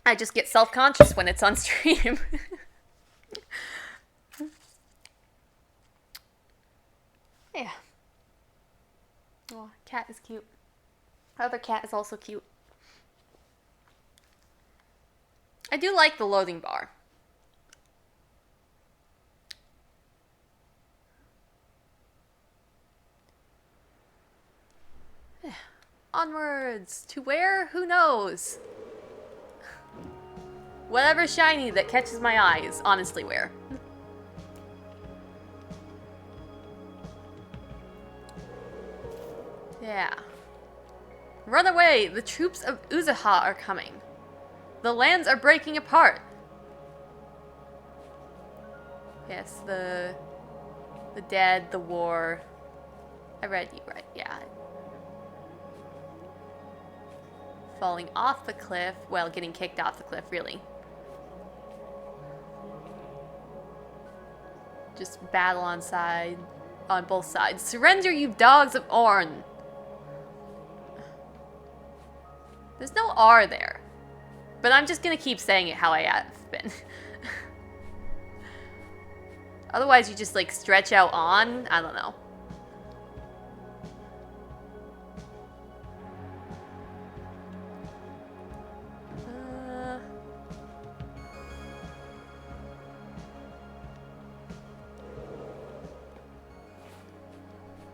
I just get self-conscious when it's on stream. Yeah. Oh, cat is cute. Other cat is also cute. I do like the loading bar. Onwards! To where? Who knows? Whatever shiny that catches my eye is honestly where. Yeah. Run away! The troops of Uzaha are coming. The lands are breaking apart. Yes, the dead, the war. I read you right, yeah. Falling off the cliff. Well, getting kicked off the cliff, really. Just battle on both sides. Surrender, you dogs of Orn! There's no R there. But I'm just gonna keep saying it how I have been. Otherwise you just like stretch out on. I don't know.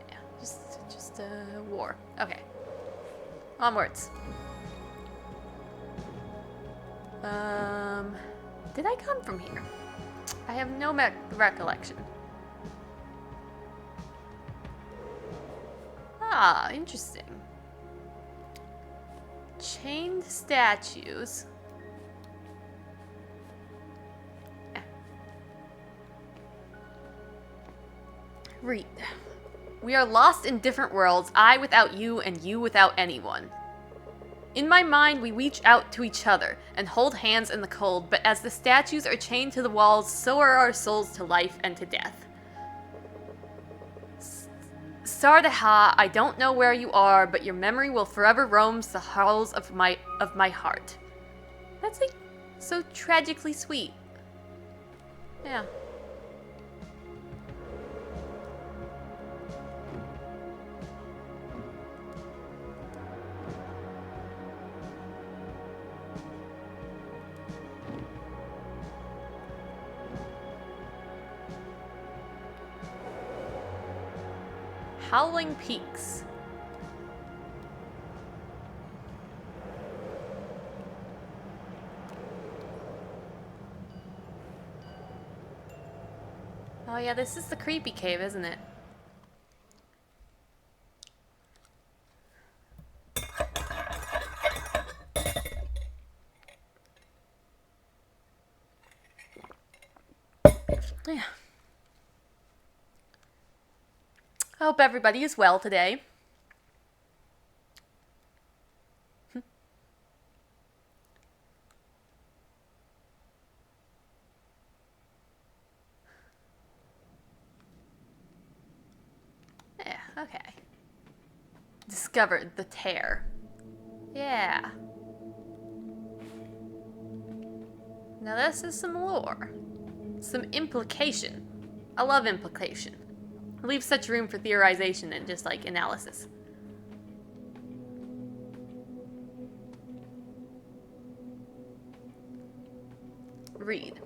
Yeah, just just war. Okay. Onwards. Did I come from here? I have no recollection. Ah, interesting. Chained statues. Read. We are lost in different worlds, I without you and you without anyone. In my mind, we reach out to each other and hold hands in the cold, but as the statues are chained to the walls, so are our souls to life and to death. Sardaha, I don't know where you are, but your memory will forever roam the halls of my heart. That's like so tragically sweet. Yeah. Howling Peaks. Oh yeah, this is the creepy cave, isn't it? Yeah. I hope everybody is well today. Yeah, okay. Discovered the tear. Yeah. Now this is some lore. Some implication. I love implication. Leave such room for theorization and just like analysis. Read.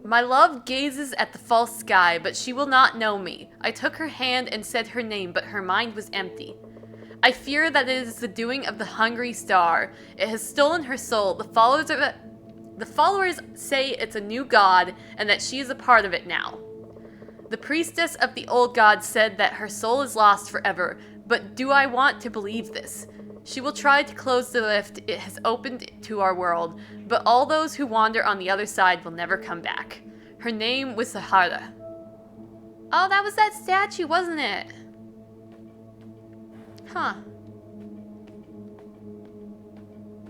My love gazes at the false sky, but she will not know me. I took her hand and said her name, but her mind was empty. I fear that it is the doing of the hungry star. It has stolen her soul. The followers say it's a new god and that she is a part of it now. The priestess of the old god said that her soul is lost forever, but do I want to believe this? She will try to close the lift it has opened to our world, but all those who wander on the other side will never come back. Her name was Sahara. Oh, that was that statue, wasn't it? Huh.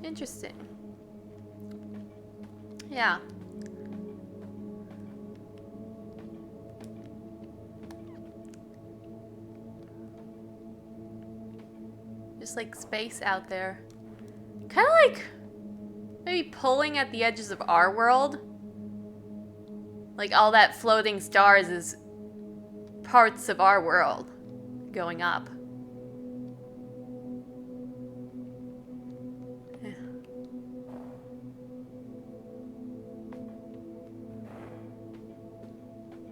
Interesting. Yeah. Just like space out there. Kind of like maybe pulling at the edges of our world. Like all that floating stars is parts of our world going up. Yeah.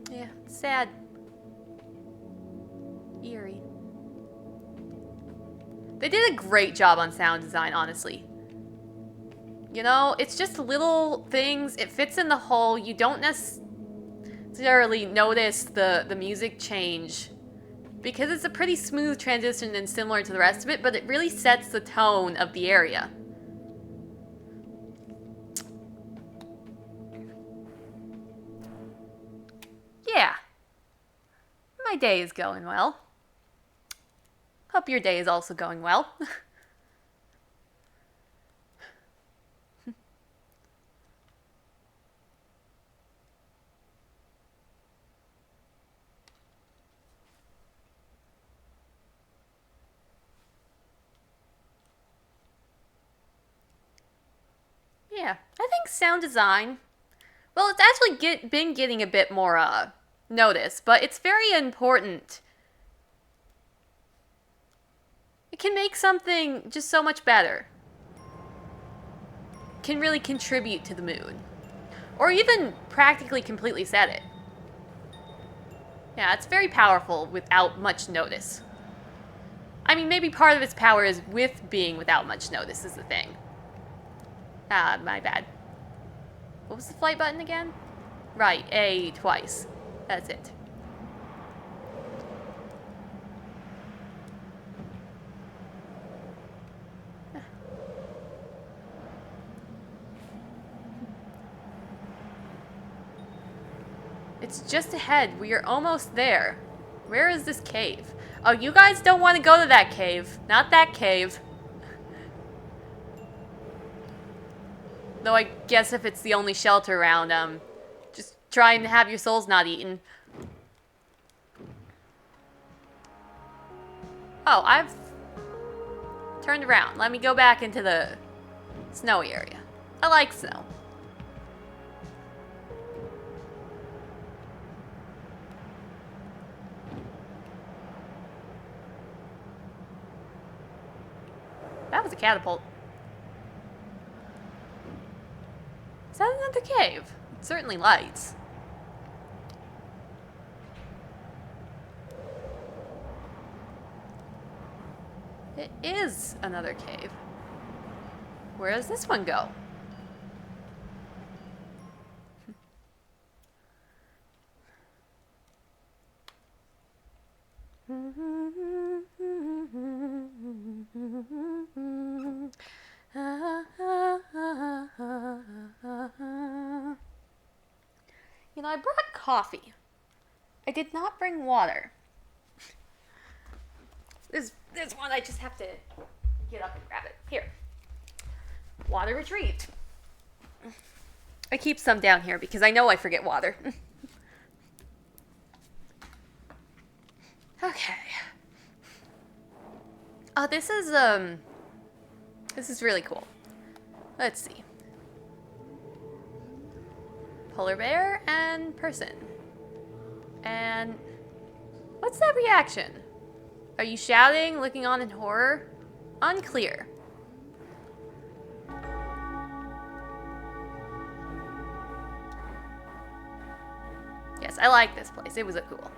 Yeah, sad. Eerie. They did a great job on sound design, honestly. You know, it's just little things. It fits in the whole. You don't necessarily notice the music change because it's a pretty smooth transition and similar to the rest of it, but it really sets the tone of the area. Yeah. My day is going well. Hope your day is also going well. Yeah, I think sound design, well, it's actually been getting a bit more notice, but it's very important. It can make something just so much better. Can really contribute to the mood. Or even practically completely set it. Yeah, it's very powerful without much notice. I mean, maybe part of its power is with being without much notice is the thing. Ah, my bad. What was the flight button again? Right, A twice. That's it. It's just ahead. We are almost there. Where is this cave? Oh, you guys don't want to go to that cave. Not that cave. Though I guess if it's the only shelter around, just try and have your souls not eaten. Oh, I've turned around. Let me go back into the snowy area. I like snow. That was a catapult. Is that another cave? It certainly lights. It is another cave. Where does this one go? You know, I brought coffee. I did not bring water. There's one, I just have to get up and grab it. Here. Water retrieved. I keep some down here because I know I forget water. Okay. Oh, this is really cool. Let's see. Polar bear and person. And what's that reaction? Are you shouting, looking on in horror? Unclear. Yes, I like this place. It was a cool.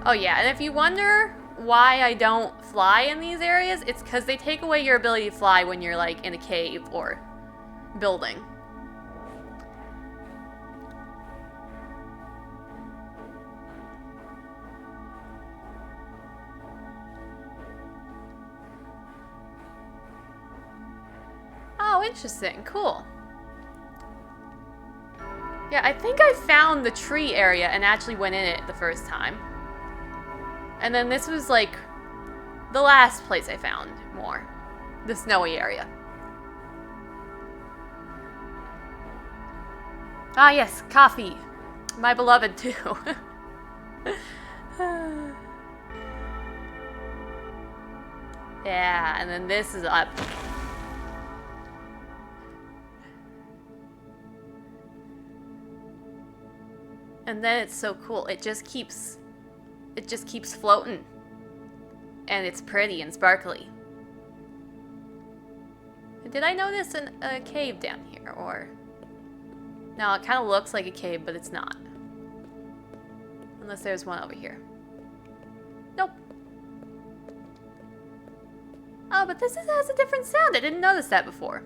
Oh yeah, and if you wonder why I don't fly in these areas, it's because they take away your ability to fly when you're like in a cave or building. Oh, interesting. Cool. Yeah, I think I found the tree area and actually went in it the first time. And then this was like the last place I found more. The snowy area. Ah yes, coffee. My beloved too. Yeah, and then this is up. And then it's so cool. It just keeps floating. And it's pretty and sparkly. Did I notice a cave down here, or? No, it kind of looks like a cave, but it's not. Unless there's one over here. Nope. Oh, but this has a different sound. I didn't notice that before.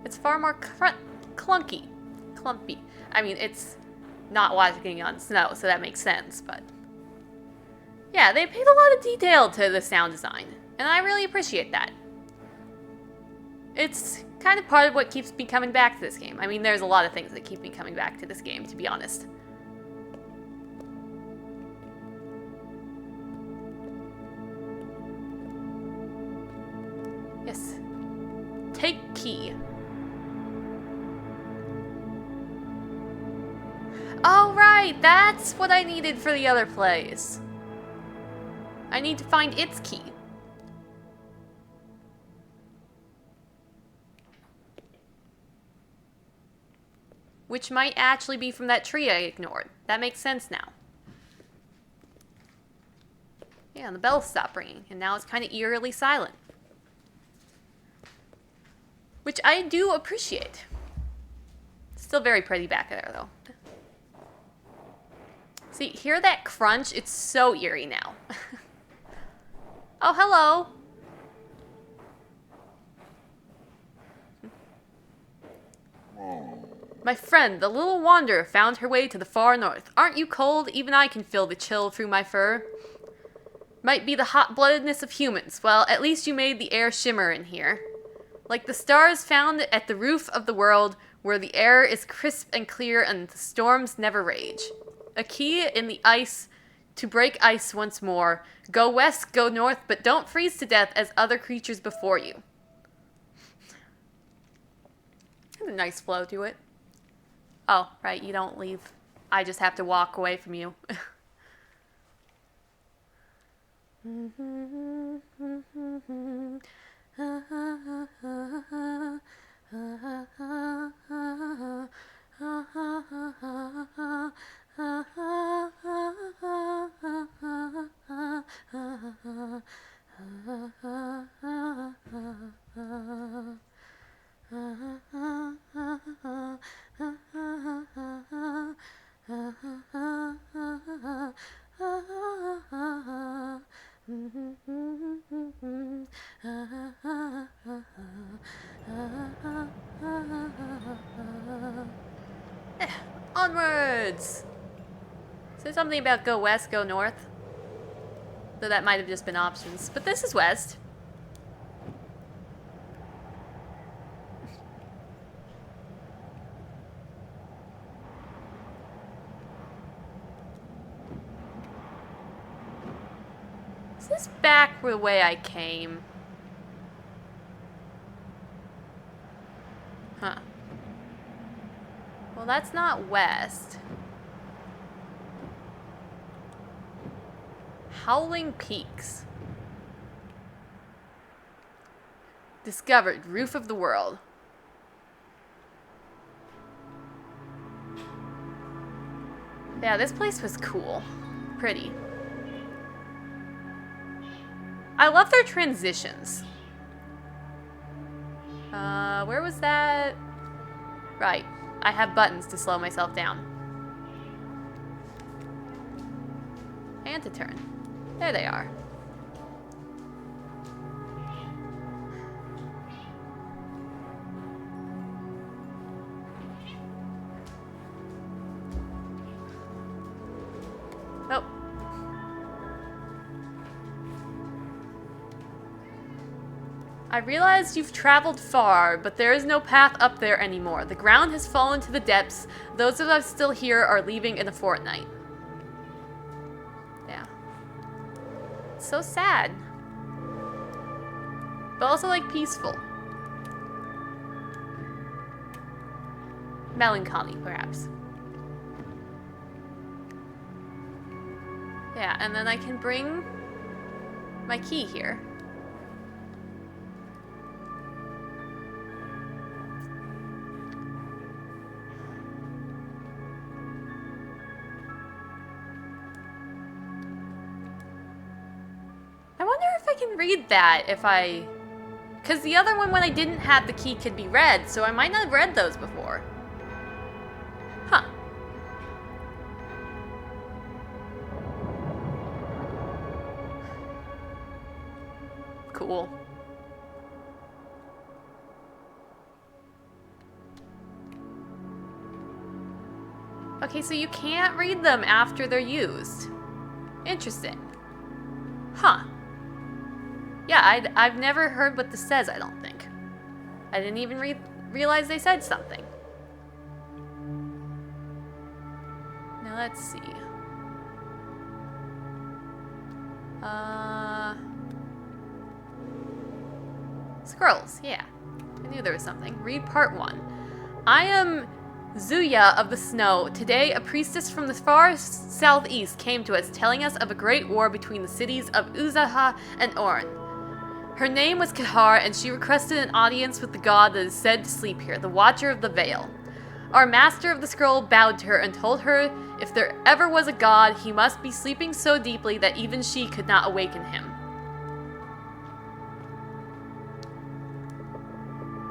It's far more clunky. Clumpy. I mean, it's not walking on snow, so that makes sense, but... Yeah, they paid a lot of detail to the sound design, and I really appreciate that. It's kind of part of what keeps me coming back to this game. I mean, there's a lot of things that keep me coming back to this game, to be honest. Yes. Take key. Oh, right! That's what I needed for the other place. I need to find its key. Which might actually be from that tree I ignored. That makes sense now. Yeah, and the bell stopped ringing, and now it's kind of eerily silent. which I do appreciate. Still very pretty back there, though. See, hear that crunch? It's so eerie now. Oh, hello. My friend, the little wanderer, found her way to the far north. Aren't you cold? Even I can feel the chill through my fur. Might be the hot-bloodedness of humans. Well, at least you made the air shimmer in here. Like the stars found at the roof of the world, where the air is crisp and clear and the storms never rage. A key in the ice to break ice once more. Go west, go north, but don't freeze to death as other creatures before you. There's a nice flow to it. Oh, right, you don't leave. I just have to walk away from you. Onwards! Say something about go west, go north. Though that might have just been options. But this is west. Is this back the way I came? Huh. Well, that's not west. Howling Peaks. Discovered. Roof of the world. Yeah, this place was cool. Pretty. I love their transitions. Where was that? Right. I have buttons to slow myself down. And to turn. There they are. Oh. I realize you've traveled far, but there is no path up there anymore. The ground has fallen to the depths. Those of us still here are leaving in a fortnight. Yeah. It's so sad. But also, like, peaceful. Melancholy, perhaps. Yeah, and then I can bring my key here. I wonder if I can read that if I... Because the other one, when I didn't have the key, could be read, so I might not have read those before. Huh. Cool. Okay, so you can't read them after they're used. Interesting. Huh. Yeah, I've never heard what this says, I don't think. I didn't even realize they said something. Now let's see. Scrolls, yeah. I knew there was something. Read part 1. I am Zuya of the Snow. Today, a priestess from the far southeast came to us, telling us of a great war between the cities of Uzaha and Orn. Her name was Kahar, and she requested an audience with the god that is said to sleep here, the Watcher of the Veil. Our master of the scroll bowed to her and told her if there ever was a god, he must be sleeping so deeply that even she could not awaken him.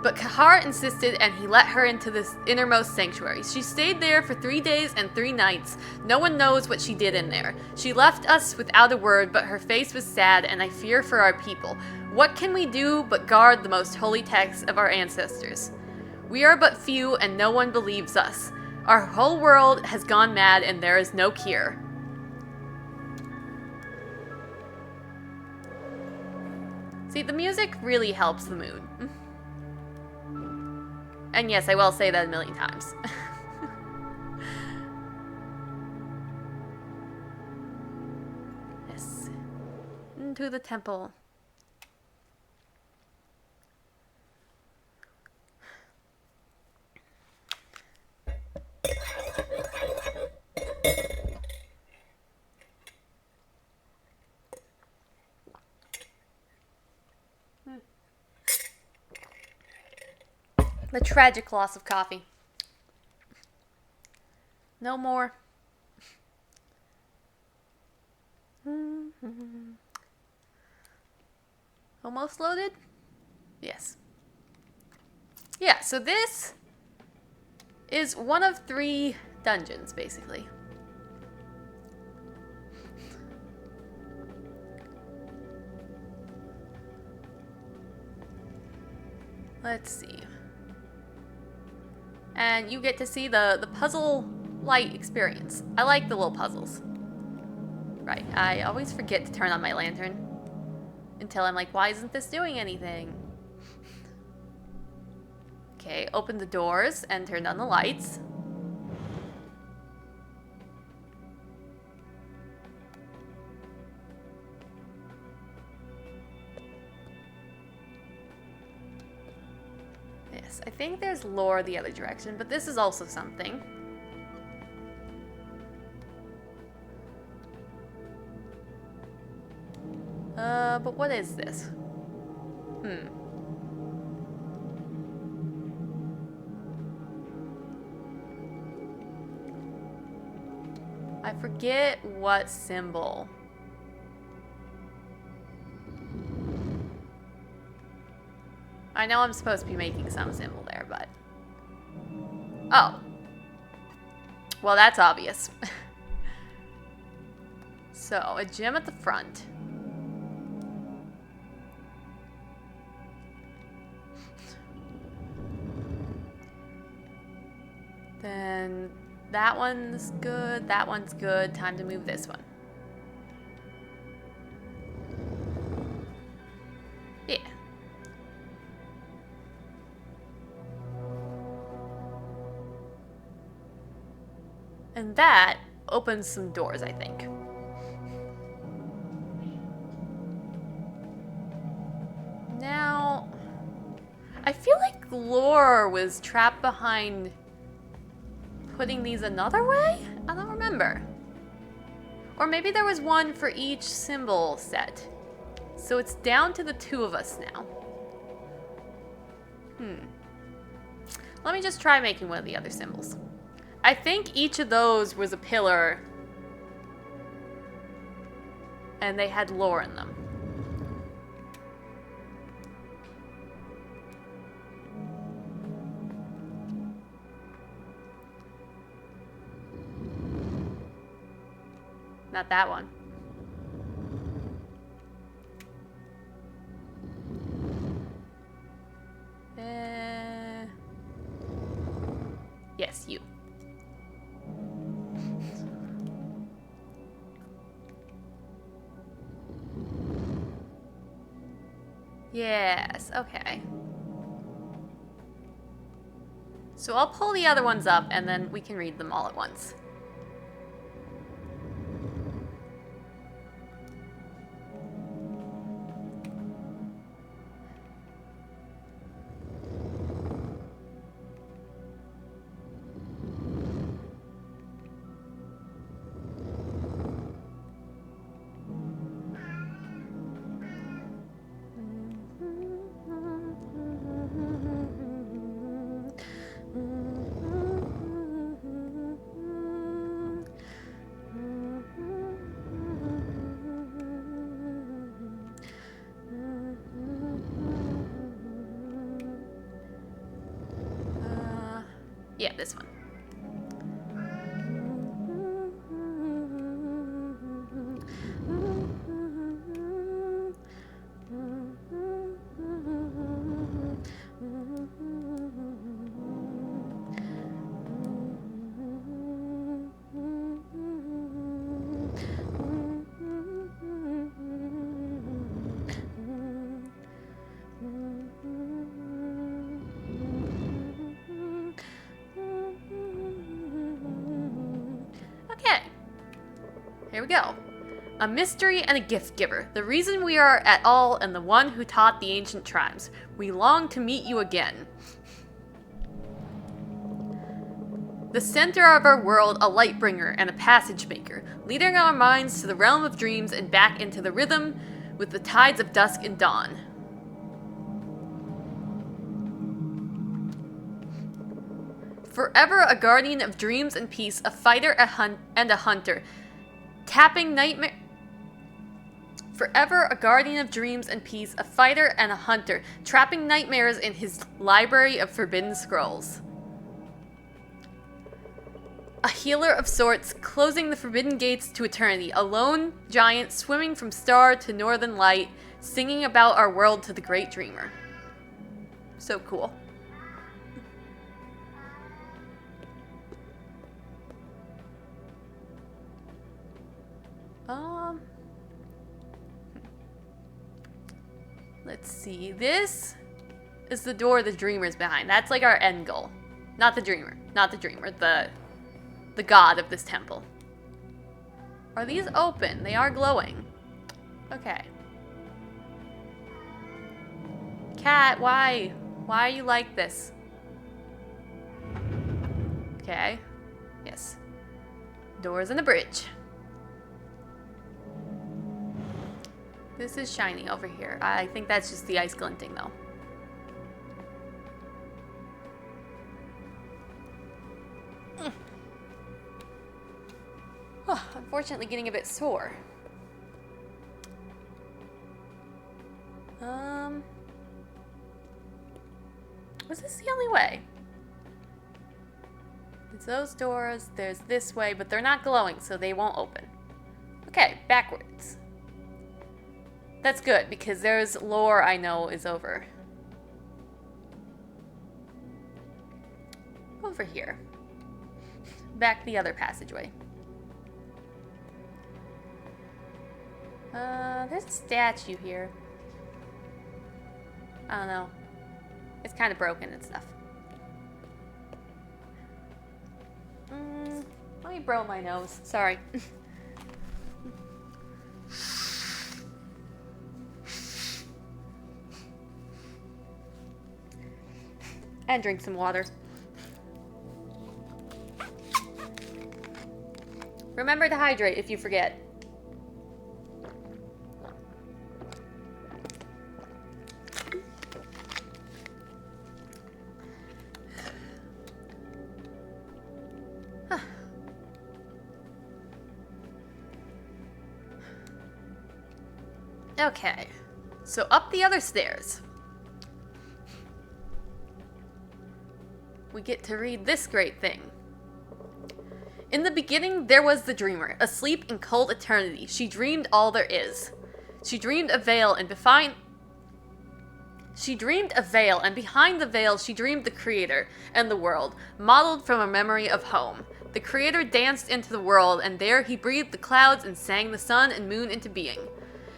But Kahar insisted, and he let her into this innermost sanctuary. She stayed there for 3 days and 3 nights. No one knows what she did in there. She left us without a word, but her face was sad, and I fear for our people. What can we do but guard the most holy texts of our ancestors? We are but few, and no one believes us. Our whole world has gone mad, and there is no cure. See, the music really helps the mood. And yes, I will say that a million times. Yes. Into the temple. The tragic loss of coffee. No more. Almost loaded? Yes. Yeah, so this is one of 3 dungeons, basically. Let's see. And you get to see the puzzle light experience. I like the little puzzles. Right, I always forget to turn on my lantern until I'm like, why isn't this doing anything? Okay, open the doors and turn on the lights. Yes, I think there's lore the other direction, but this is also something. But what is this? I forget what symbol. I know I'm supposed to be making some symbol there, but... Oh. Well, that's obvious. So, a gem at the front. Then that one's good, that one's good. Time to move this one. Yeah. And that opens some doors, I think. Now, I feel like lore was trapped behind putting these another way? I don't remember. Or maybe there was one for each symbol set. So it's down to the 2 of us now. Let me just try making one of the other symbols. I think each of those was a pillar. And they had lore in them. Not that one. Yes, you. Yes, okay. So I'll pull the other ones up and then we can read them all at once. Yeah, this one. Okay. Here we go. A mystery and a gift giver, the reason we are at all and the one who taught the ancient tribes. We long to meet you again. The center of our world, a light bringer and a passage maker, leading our minds to the realm of dreams and back into the rhythm with the tides of dusk and dawn. Forever a guardian of dreams and peace, a fighter and a hunter, tapping nightmare. Forever a guardian of dreams and peace, a fighter and a hunter, trapping nightmares in his library of forbidden scrolls. A healer of sorts, closing the forbidden gates to eternity, a lone giant swimming from star to northern light, singing about our world to the great dreamer. So cool. Let's see. This is the door the dreamer's behind. That's like our end goal. Not the dreamer. Not the dreamer. The god of this temple. Are these open? They are glowing. Okay. Cat, why? Why are you like this? Okay. Yes. Doors and a bridge. This is shiny over here. I think that's just the ice glinting, though. Oh, unfortunately getting a bit sore. Was this the only way? There's those doors, there's this way, but they're not glowing, so they won't open. Okay, backwards. That's good, because there's lore I know is over here. Back the other passageway. There's a statue here. I don't know. It's kind of broken and stuff. Let me blow my nose. Sorry. And drink some water. Remember to hydrate if you forget. Okay, so up the other stairs. We get to read this great thing. In the beginning, there was the dreamer, asleep in cold eternity. She dreamed all there is. She dreamed a veil, and behind the veil, she dreamed the creator and the world, modeled from a memory of home. The creator danced into the world, and there he breathed the clouds and sang the sun and moon into being.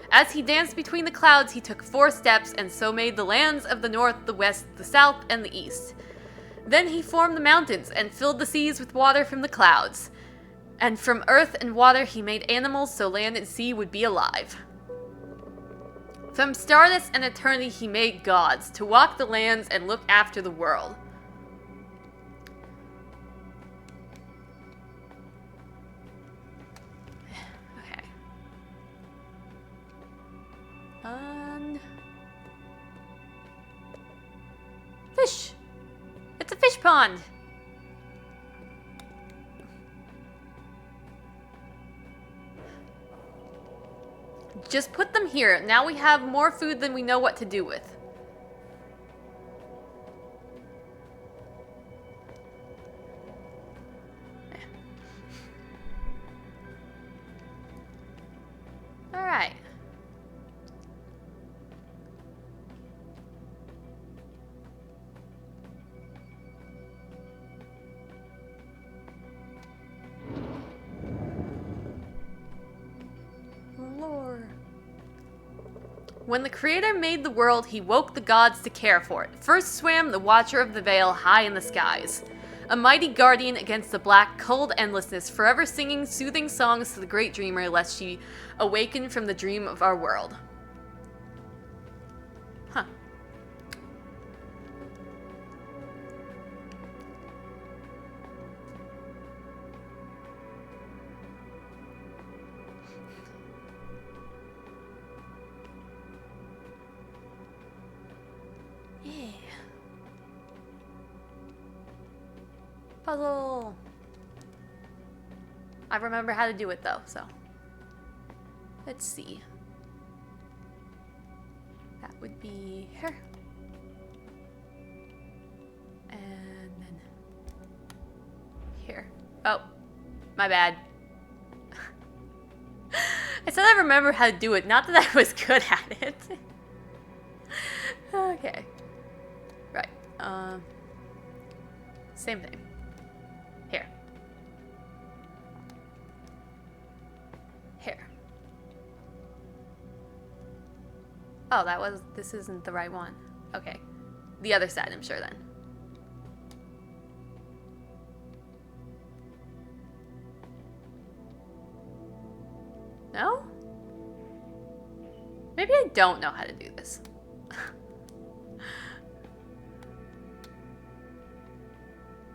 As he danced between the clouds, he took 4 steps, and so made the lands of the north, the west, the south, and the east. Then he formed the mountains, and filled the seas with water from the clouds. And from earth and water he made animals, so land and sea would be alive. From stardust and eternity he made gods, to walk the lands and look after the world. Fish! It's a fish pond! Just put them here. Now we have more food than we know what to do with. When the Creator made the world, he woke the gods to care for it. First swam the Watcher of the Veil high in the skies, a mighty guardian against the black, cold endlessness, forever singing soothing songs to the great dreamer lest she awaken from the dream of our world. Huh. Yeah. Puzzle. I remember how to do it though, so. Let's see. That would be here. And then here. Oh, my bad. I said I remember how to do it, not that I was good at it. Okay. Right. Same thing. Here. Here. Oh, this isn't the right one. Okay. The other side, I'm sure then. No? Maybe I don't know how to do this.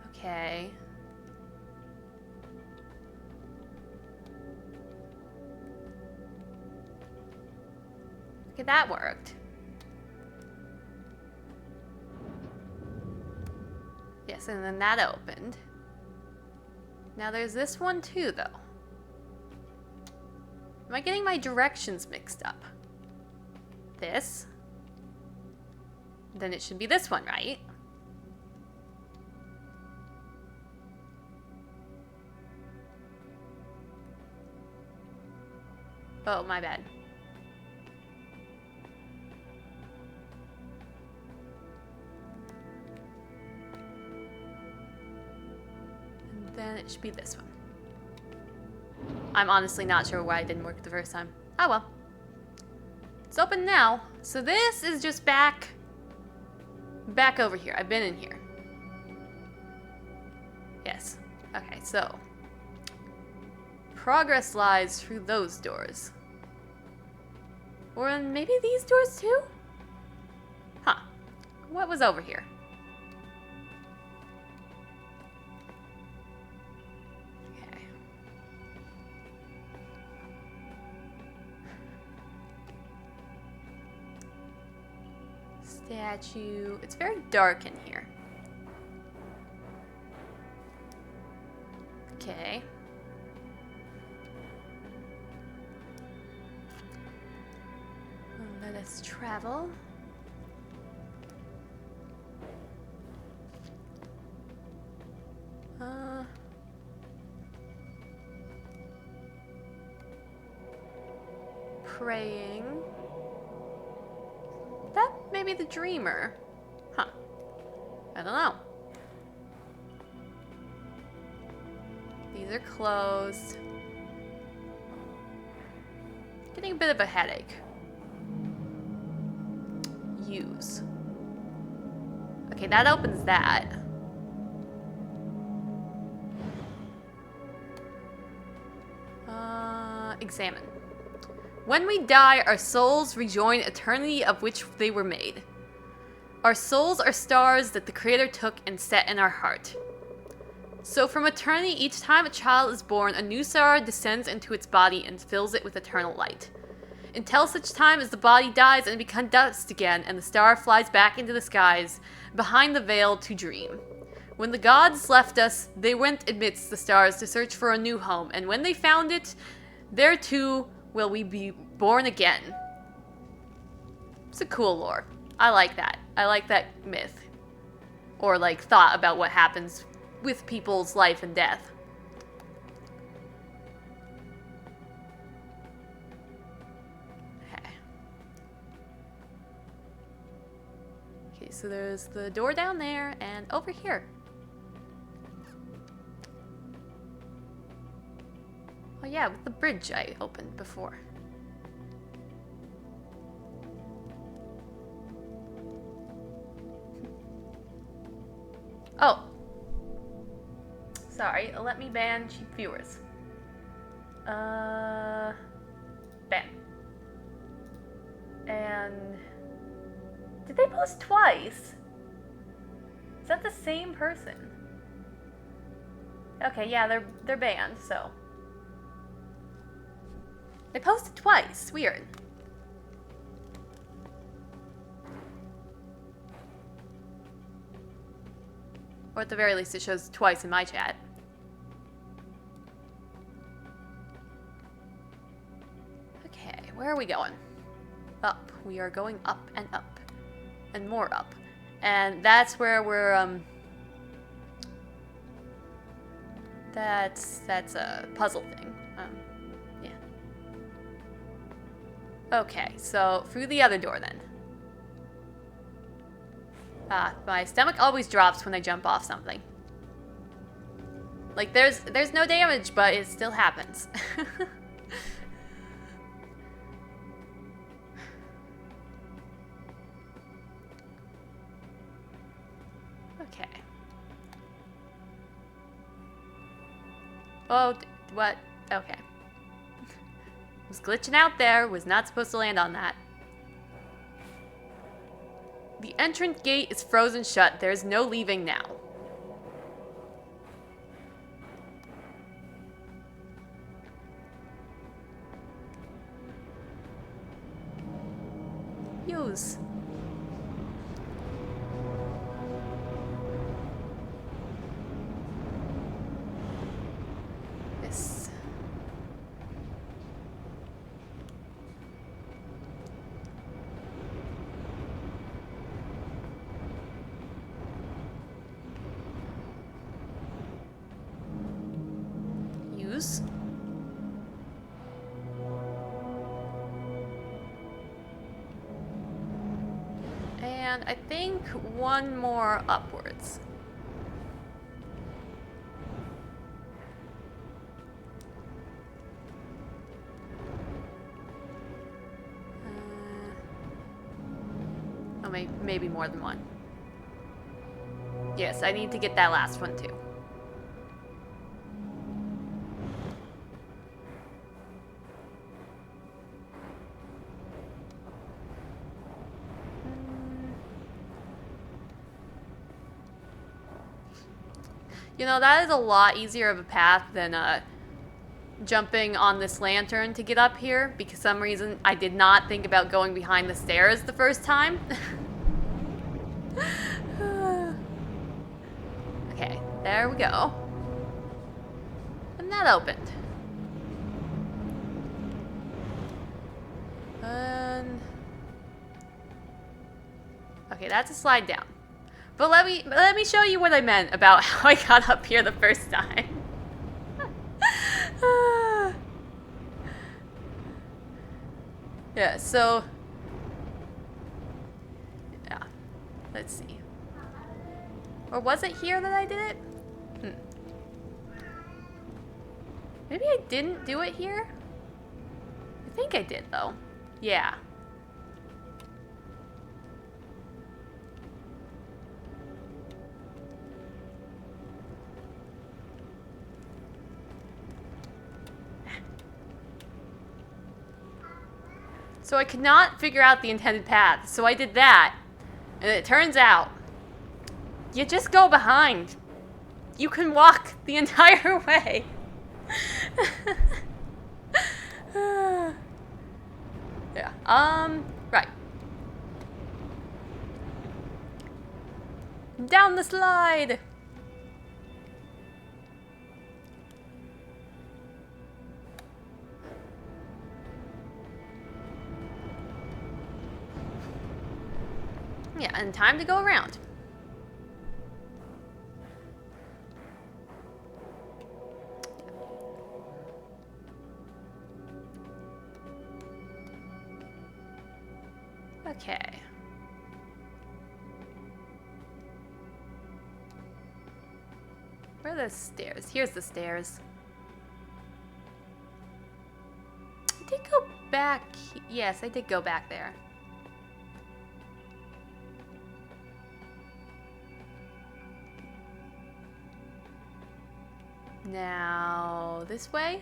Okay. Okay, that worked. Yes, and then that opened. Now there's this one too, though. Am I getting my directions mixed up? This. Then it should be this one, right? Oh, my bad. And then it should be this one. I'm honestly not sure why it didn't work the first time. Oh well. It's open now. So this is just back over here. I've been in here. Yes. Okay, so progress lies through those doors. Or maybe these doors too? Huh. What was over here? Okay. Statue. It's very dark in here. Okay. Let us travel. Praying. That may be the dreamer. Huh. I don't know. These are closed. Getting a bit of a headache. Use. Okay, that opens that. Examine. When we die, our souls rejoin eternity of which they were made. Our souls are stars that the Creator took and set in our heart. So from eternity, each time a child is born, a new star descends into its body and fills it with eternal light. Until such time as the body dies and becomes dust again, and the star flies back into the skies, behind the veil to dream. When the gods left us, they went amidst the stars to search for a new home, and when they found it, there too will we be born again. It's a cool lore. I like that. I like that myth. Or, like, thought about what happens with people's life and death. Okay, so there's the door down there and over here. Oh yeah, with the bridge I opened before. sorry. Let me ban cheap viewers. Ban. And did they post twice? Is that the same person? Okay, yeah, they're banned, so. They posted twice. Weird. Or at the very least, it shows twice in my chat. Okay, where are we going? Up. We are going up and up. And more up. And that's where we're, That's a puzzle thing. Yeah. Okay, so through the other door then. My stomach always drops when I jump off something. Like, there's no damage, but it still happens. Okay. Oh, what? Okay. Was glitching out there, was not supposed to land on that. The entrance gate is frozen shut. There is no leaving now. Use. This. Use. And I think one more upwards. Oh, maybe more than one. Yes, I need to get that last one too. You know, that is a lot easier of a path than jumping on this lantern to get up here, because for some reason I did not think about going behind the stairs the first time. Okay, there we go. And that opened. Okay, that's a slide down. But let me show you what I meant about how I got up here the first time. Yeah, so yeah. Let's see. Or was it here that I did it? Maybe I didn't do it here? I think I did though. Yeah. So I could not figure out the intended path, so I did that. And it turns out, you just go behind. You can walk the entire way. Yeah, right. Down the slide! Yeah, and time to go around. Okay. Where are the stairs? Here's the stairs. I did go back. Yes, I did go back there. Now, this way?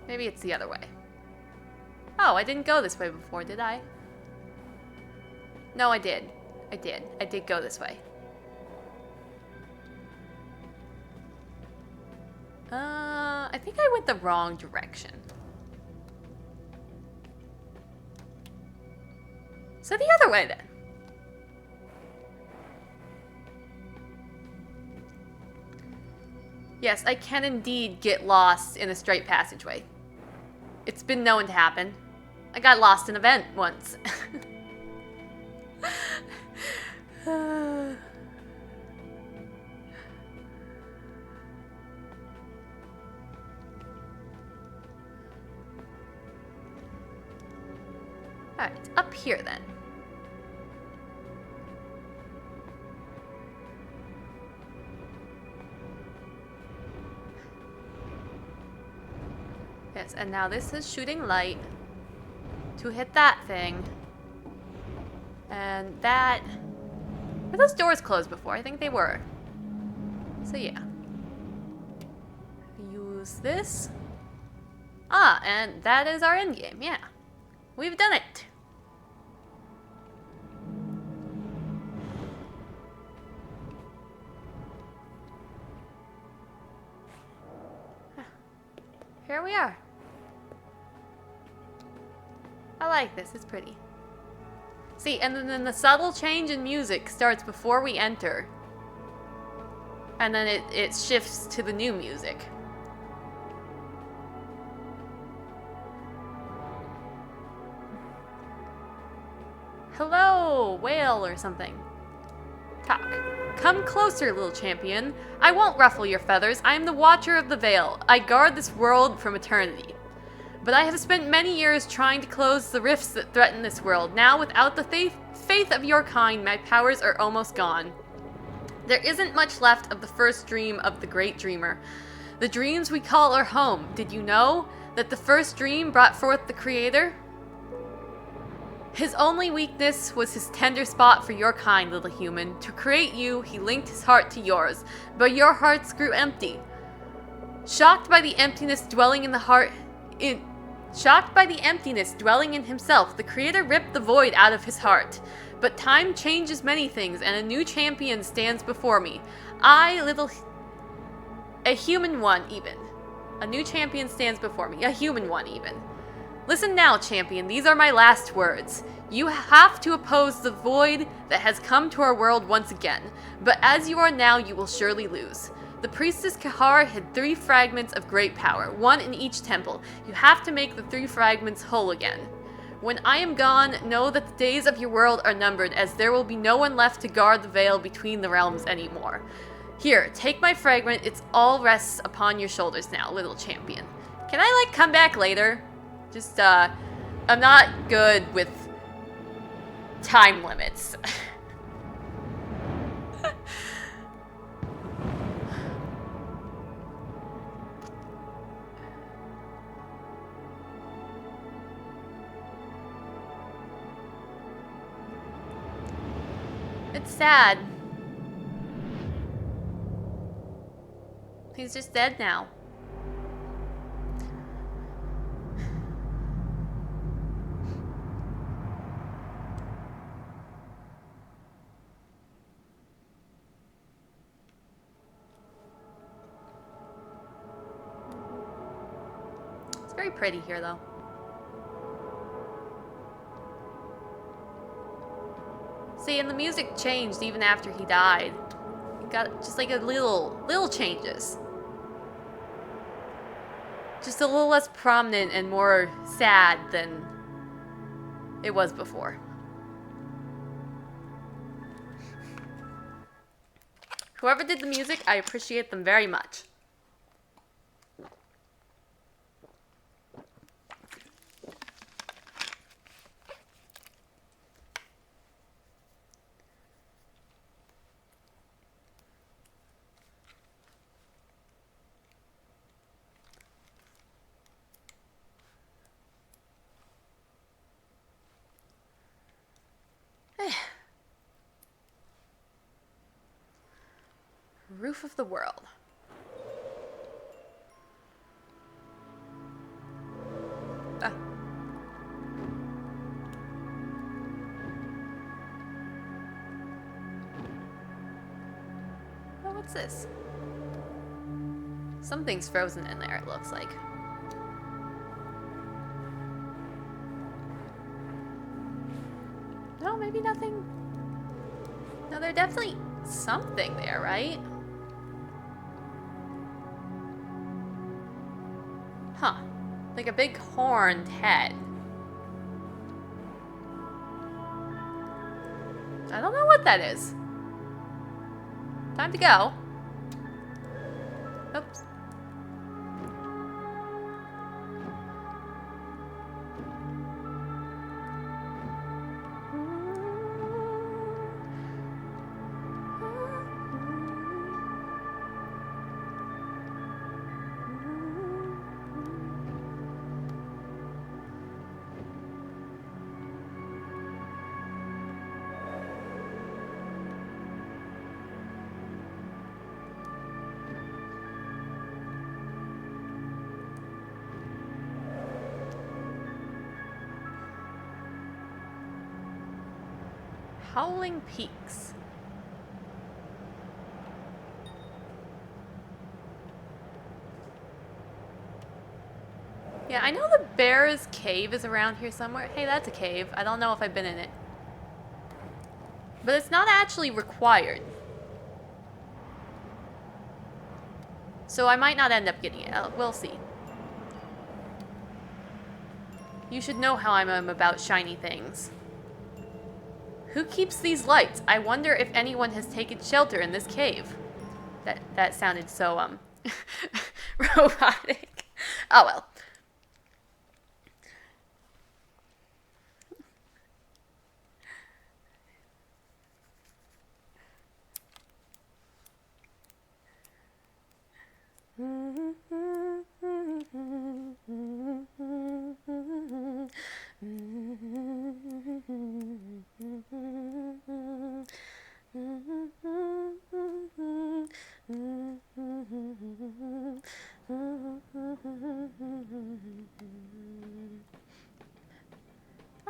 Maybe it's the other way. Oh, I didn't go this way before, did I? No, I did. I did go this way. I think I went the wrong direction. So the other way then. Yes, I can indeed get lost in a straight passageway. It's been known to happen. I got lost in a vent once. Alright, up here then. Yes, and now this is shooting light to hit that thing. And that... Were those doors closed before? I think they were. So yeah. Use this. Ah, and that is our end game, yeah. We've done it. Here we are. I like this, it's pretty. See, and then the subtle change in music starts before we enter. And then it shifts to the new music. Hello, whale or something. Talk. Come closer, little champion. I won't ruffle your feathers. I am the Watcher of the Veil. I guard this world from eternity. But I have spent many years trying to close the rifts that threaten this world. Now, without the faith of your kind, my powers are almost gone. There isn't much left of the first dream of the great dreamer. The dreams we call our home. Did you know that the first dream brought forth the Creator? His only weakness was his tender spot for your kind, little human. To create you, he linked his heart to yours, but your hearts grew empty. Shocked by the emptiness dwelling in himself, the Creator ripped the void out of his heart. But time changes many things, and a new champion stands before me. A human one, even. A new champion stands before me. A human one, even. Listen now, champion, these are my last words. You have to oppose the void that has come to our world once again, but as you are now, you will surely lose. The priestess Kahar hid 3 fragments of great power, 1 in each temple. You have to make the 3 fragments whole again. When I am gone, know that the days of your world are numbered, as there will be no one left to guard the veil between the realms anymore. Here, take my fragment, it's all rests upon your shoulders now, little champion. Can I, come back later? Just, I'm not good with time limits. It's sad. He's just dead now. Very pretty here, though. See, and the music changed even after he died. It got just like a little changes. Just a little less prominent and more sad than it was before. Whoever did the music, I appreciate them very much. roof of the world. Ah. Oh, what's this? Something's frozen in there, it looks like. No, maybe nothing. No, there's definitely something there, right? Huh. Like a big horned head. I don't know what that is. Time to go. Oops. Howling Peaks. Yeah, I know the Bear's Cave is around here somewhere. Hey, that's a cave. I don't know if I've been in it. But it's not actually required. So I might not end up getting it. We'll see. You should know how I am about shiny things. Who keeps these lights? I wonder if anyone has taken shelter in this cave. That sounded so, robotic. Oh well.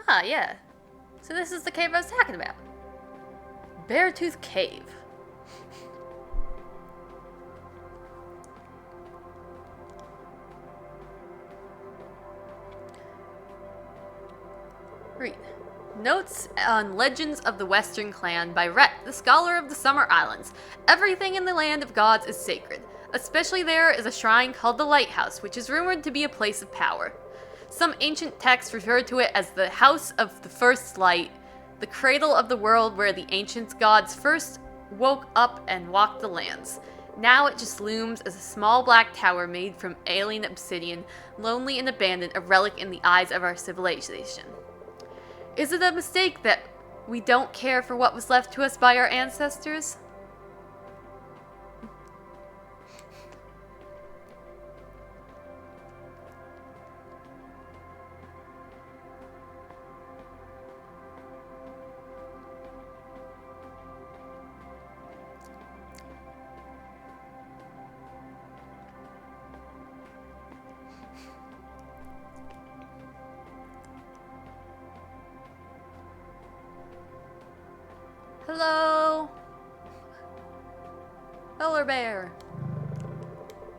Ah, yeah. So this is the cave I was talking about. Beartooth Cave. Read. Notes on Legends of the Western Clan by Rhett, the Scholar of the Summer Islands. Everything in the land of gods is sacred. Especially there is a shrine called the Lighthouse, which is rumored to be a place of power. Some ancient texts refer to it as the House of the First Light, the cradle of the world where the ancient gods first woke up and walked the lands. Now it just looms as a small black tower made from alien obsidian, lonely and abandoned, a relic in the eyes of our civilization. Is it a mistake that we don't care for what was left to us by our ancestors? Hello? Polar bear.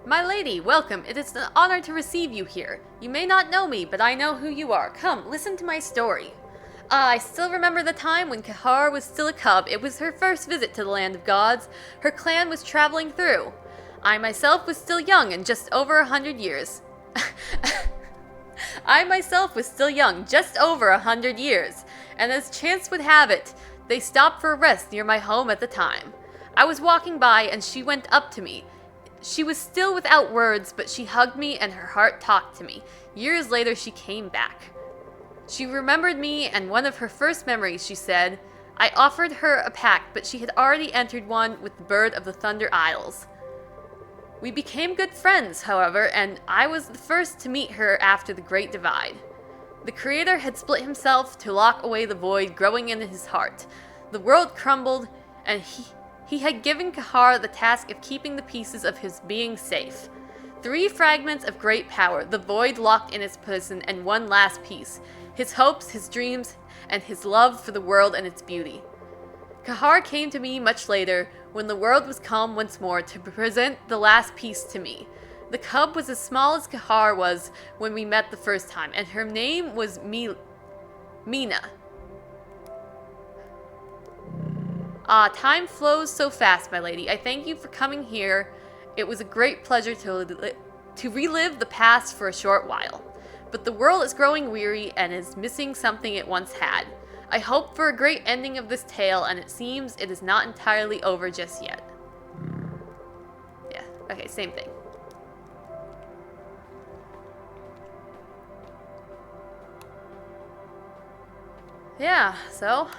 My lady, welcome. It is an honor to receive you here. You may not know me, but I know who you are. Come, listen to my story. I still remember the time when Kahar was still a cub. It was her first visit to the land of gods. Her clan was traveling through. I myself was still young and just over 100 years. I myself was still young, just over 100 years. And as chance would have it, they stopped for a rest near my home at the time. I was walking by and she went up to me. She was still without words, but she hugged me and her heart talked to me. Years later, she came back. She remembered me, and one of her first memories, she said, I offered her a pact, but she had already entered one with the Bird of the Thunder Isles. We became good friends, however, and I was the first to meet her after the Great Divide. The Creator had split himself to lock away the void growing in his heart. The world crumbled, and He had given Kahar the task of keeping the pieces of his being safe. 3 fragments of great power, the void locked in its prison, and one last piece. His hopes, his dreams, and his love for the world and its beauty. Kahar came to me much later, when the world was calm once more, to present the last piece to me. The cub was as small as Kahar was when we met the first time, and her name was Mina. Time flows so fast, my lady. I thank you for coming here. It was a great pleasure to relive the past for a short while. But the world is growing weary and is missing something it once had. I hope for a great ending of this tale, and it seems it is not entirely over just yet. Yeah, okay, same thing. Yeah, so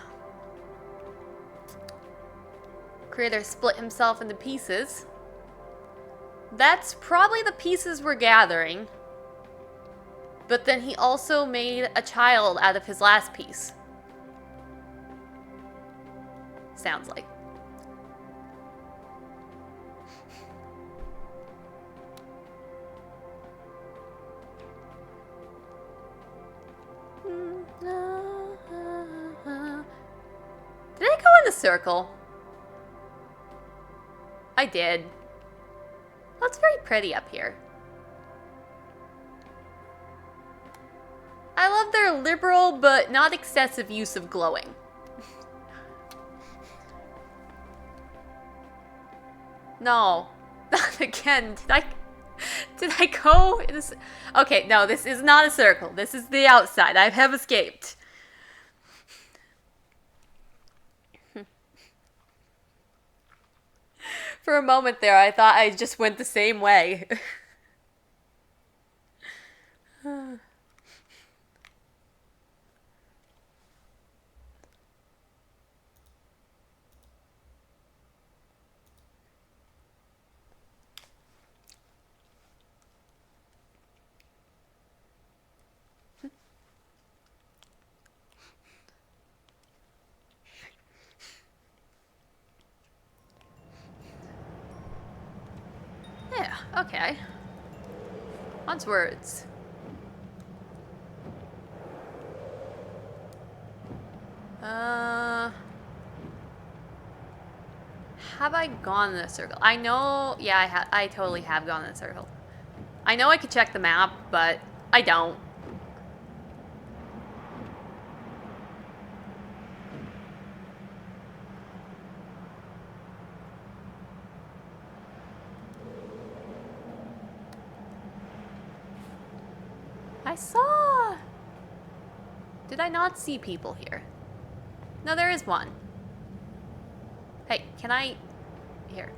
Creator split himself into pieces. That's probably the pieces we're gathering. But then he also made a child out of his last piece. Sounds like. Did I go in the circle? I did. Well, it's very pretty up here. I love their liberal but not excessive use of glowing. No, not again. Did I go in this? Okay, no, this is not a circle. This is the outside. I have escaped. For a moment there, I thought I just went the same way. Yeah, okay. Onwards. Have I gone in a circle? I know, yeah, I totally have gone in a circle. I know I could check the map, but I don't. I saw... Did I not see people here? No, there is one. Hey, can I... Here.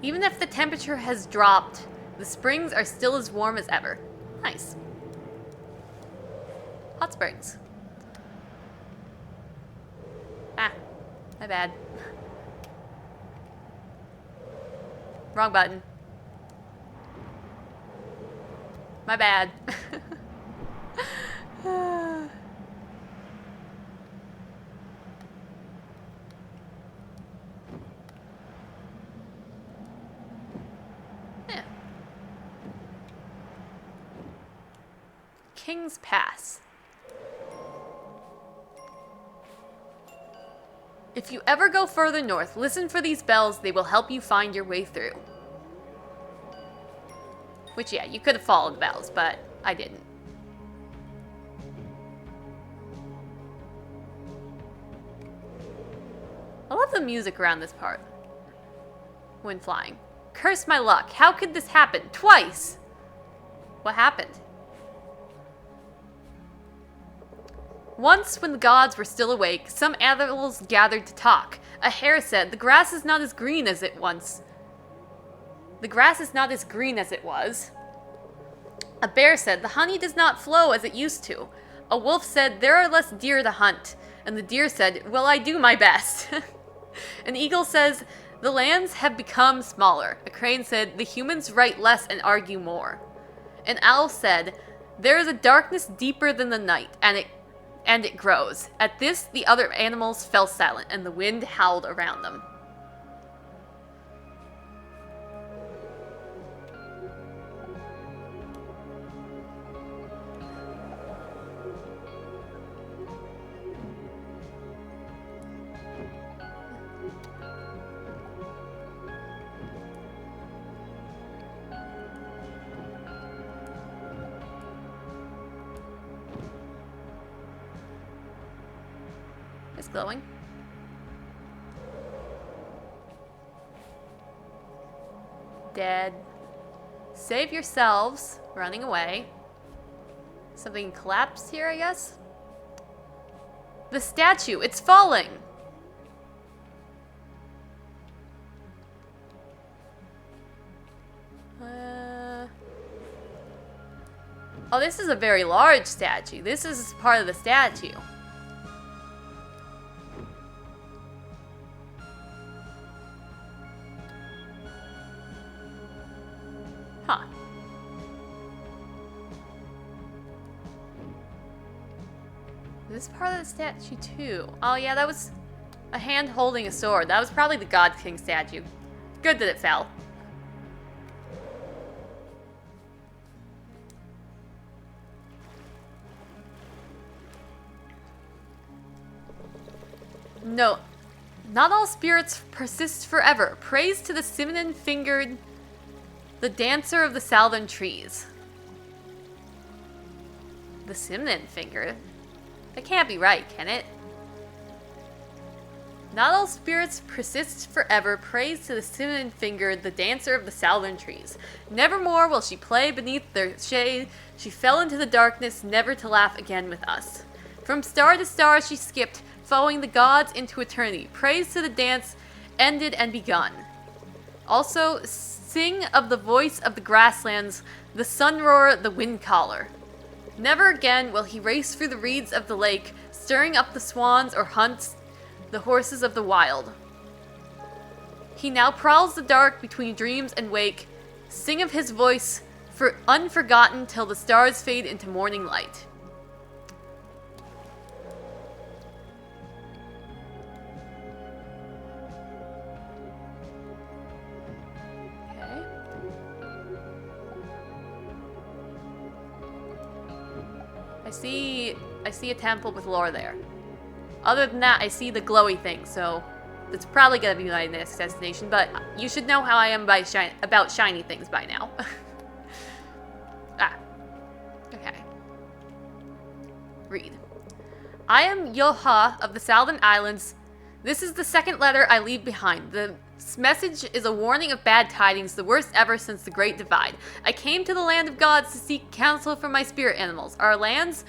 Even if the temperature has dropped, the springs are still as warm as ever. Nice. Hot springs. Ah, my bad. Wrong button. My bad. Yeah. King's Pass. If you ever go further north, listen for these bells. They will help you find your way through. Which, yeah, you could have followed the bells, but I didn't. I love the music around this part. When flying. Curse my luck. How could this happen? Twice! What happened? Once, when the gods were still awake, some animals gathered to talk. A hare said, "The grass is not as green as it once. The grass is not as green as it was." A bear said, "The honey does not flow as it used to." A wolf said, "There are less deer to hunt." And the deer said, "Well, I do my best." An eagle says, "The lands have become smaller." A crane said, "The humans write less and argue more." An owl said, "There is a darkness deeper than the night, and and it grows. At this, the other animals fell silent, and the wind howled around them. It's glowing. Dead. Save yourselves. Running away. Something collapsed here, I guess? The statue! It's falling! Oh, this is a very large statue. This is part of the statue. Huh. This is part of the statue too. Oh yeah, that was a hand holding a sword. That was probably the God King statue. Good that it fell. No, not all spirits persist forever. Praise to the cinnamon-fingered, the dancer of the southern trees. The cinnamon-fingered? That can't be right, can it? Not all spirits persist forever. Praise to the cinnamon-fingered, the dancer of the southern trees. Nevermore will she play beneath their shade. She fell into the darkness, never to laugh again with us. From star to star she skipped, following the gods into eternity. Praise to the dance ended and begun. Also, sing of the voice of the grasslands, the sun roar, the wind caller. Never again will he race through the reeds of the lake, stirring up the swans or hunts the horses of the wild. He now prowls the dark between dreams and wake. Sing of his voice, for unforgotten till the stars fade into morning light. I see a temple with lore there. Other than that, I see the glowy thing, so it's probably gonna be my next destination, but you should know how I am about shiny things by now. Okay. Read. I am Yoha of the Southern Islands. This is the second letter I leave behind. The message is a warning of bad tidings, the worst ever since the Great Divide. I came to the land of gods to seek counsel from my spirit animals. Our lands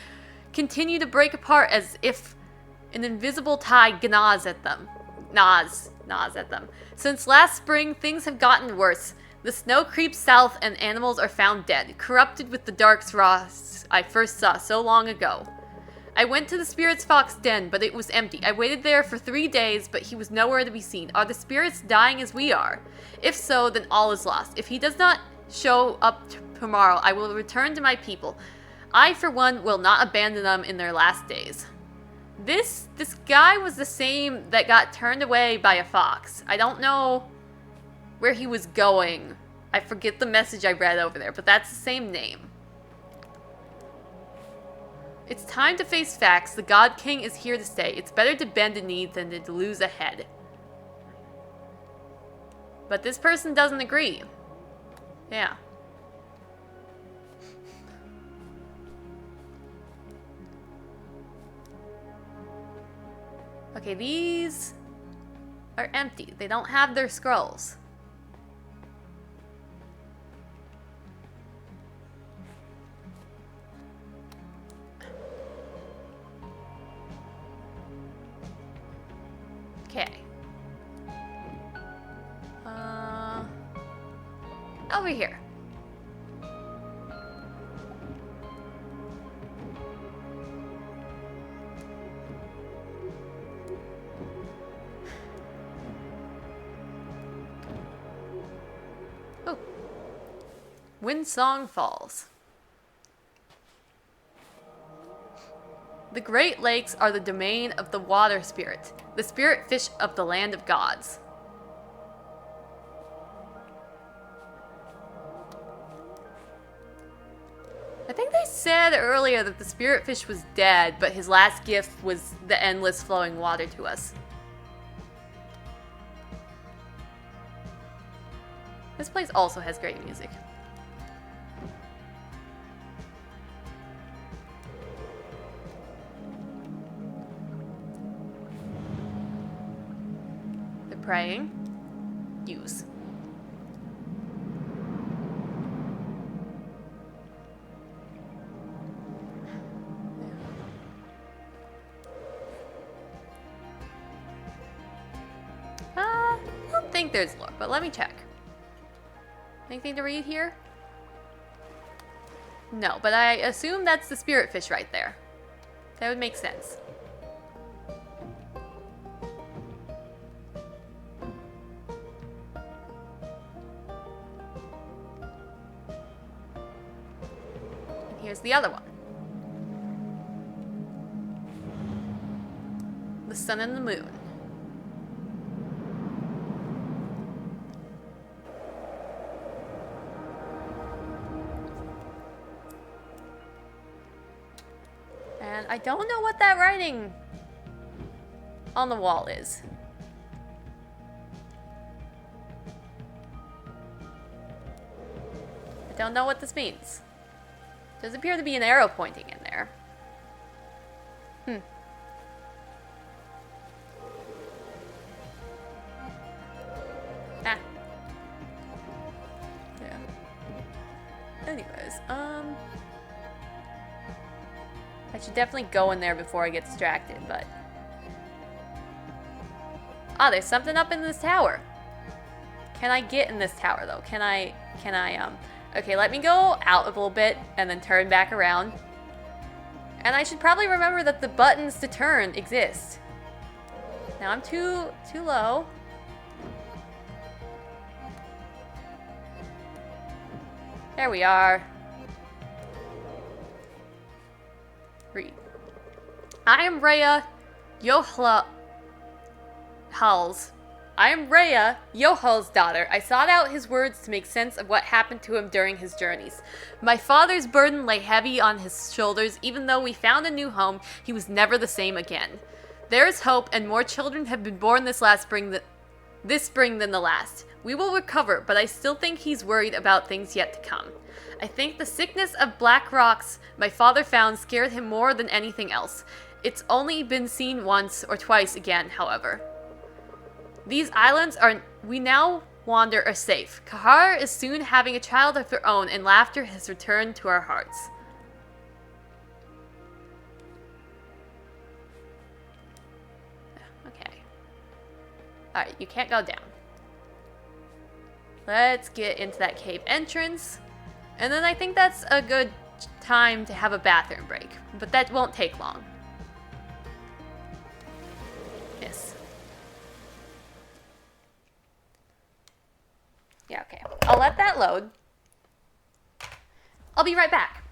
continue to break apart as if an invisible tide gnaws at them. Gnaws at them. Since last spring, things have gotten worse. The snow creeps south and animals are found dead, corrupted with the dark frosts I first saw so long ago. I went to the spirit's fox den, but it was empty. I waited there for 3 days, but he was nowhere to be seen. Are the spirits dying as we are? If so, then all is lost. If he does not show up tomorrow, I will return to my people. I, for one, will not abandon them in their last days. This guy was the same that got turned away by a fox. I don't know where he was going. I forget the message I read over there, but that's the same name. It's time to face facts. The God King is here to stay. It's better to bend a knee than to lose a head. But this person doesn't agree. Yeah. Okay, these are empty. They don't have their scrolls. Okay. Over here. Oh. Windsong Falls. The Great Lakes are the domain of the water spirit, the spirit fish of the land of gods. I think they said earlier that the spirit fish was dead, but his last gift was the endless flowing water to us. This place also has great music. They're praying. Use. I don't think there's lore, but let me check. Anything to read here? No, but I assume that's the spirit fish right there. That would make sense. And here's the other one. The sun and the moon. And I don't know what that writing on the wall is. I don't know what this means. Does appear to be an arrow pointing in there. Ah. Yeah. Anyways, I should definitely go in there before I get distracted, but... Ah, there's something up in this tower. Can I get in this tower, though? Can I, Okay, let me go out a little bit and then turn back around. And I should probably remember that the buttons to turn exist. Now I'm too low. There we are. Read. I am Rhea Yohl's daughter. I sought out his words to make sense of what happened to him during his journeys. My father's burden lay heavy on his shoulders. Even though we found a new home, he was never the same again. There is hope, and more children have been born this spring than the last. We will recover, but I still think he's worried about things yet to come. I think the sickness of black rocks my father found scared him more than anything else. It's only been seen once or twice again, however. These islands we now wander are safe. Kahar is soon having a child of her own, and laughter has returned to our hearts. Okay. Alright, you can't go down. Let's get into that cave entrance. And then I think that's a good time to have a bathroom break. But that won't take long. Yes. Yeah, okay. I'll let that load. I'll be right back.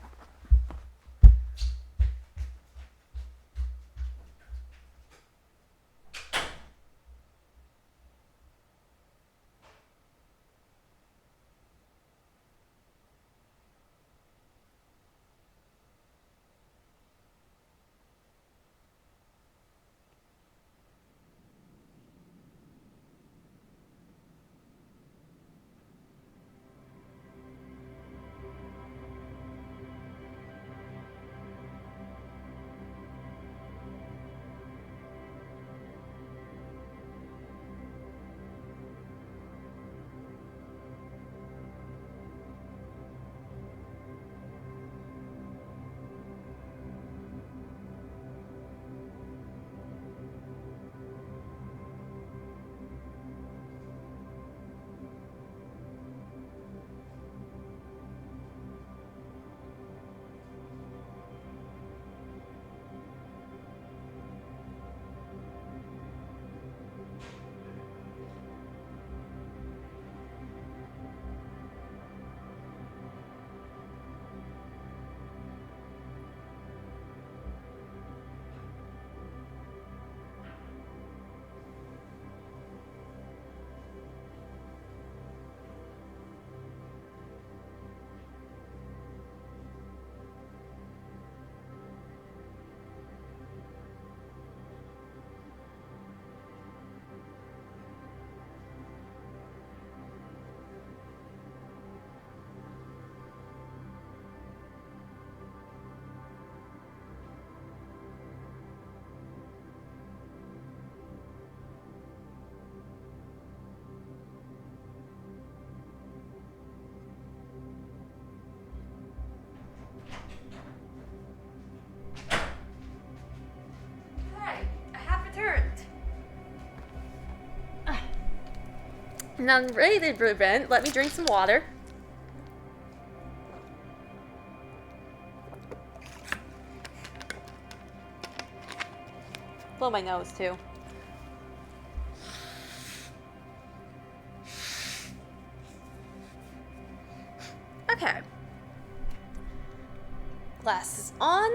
And I'm ready to prevent. Let me drink some water. Blow my nose, too. Okay. Glasses on.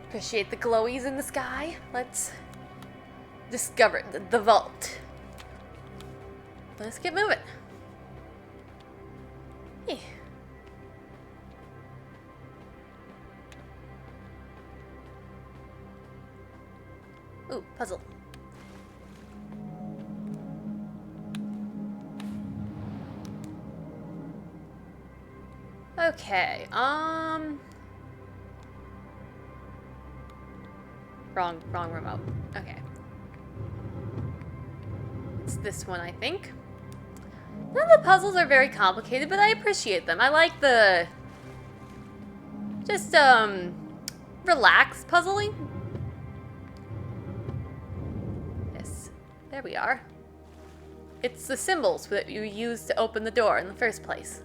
Appreciate the glowies in the sky. Let's discover the vault. Let's get moving. Yeah. Ooh, puzzle. Okay, wrong remote. Okay. It's this one, I think. None of the puzzles are very complicated, but I appreciate them. I like the just relaxed puzzling. Yes. There we are. It's the symbols that you use to open the door in the first place.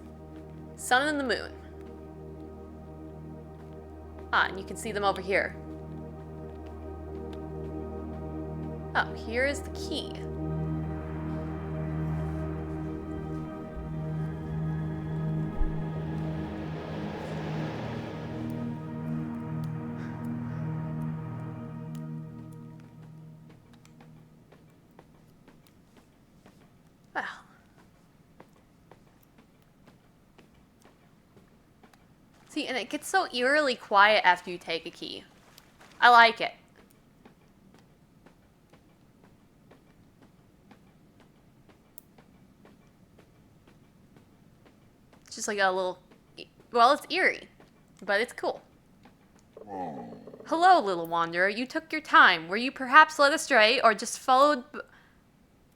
Sun and the moon. Ah, and you can see them over here. Oh, here is the key. Wow. See, and it gets so eerily quiet after you take a key. I like it. It's just like a little... Well, it's eerie, but it's cool. Hello, little wanderer. You took your time. Were you perhaps led astray, or just followed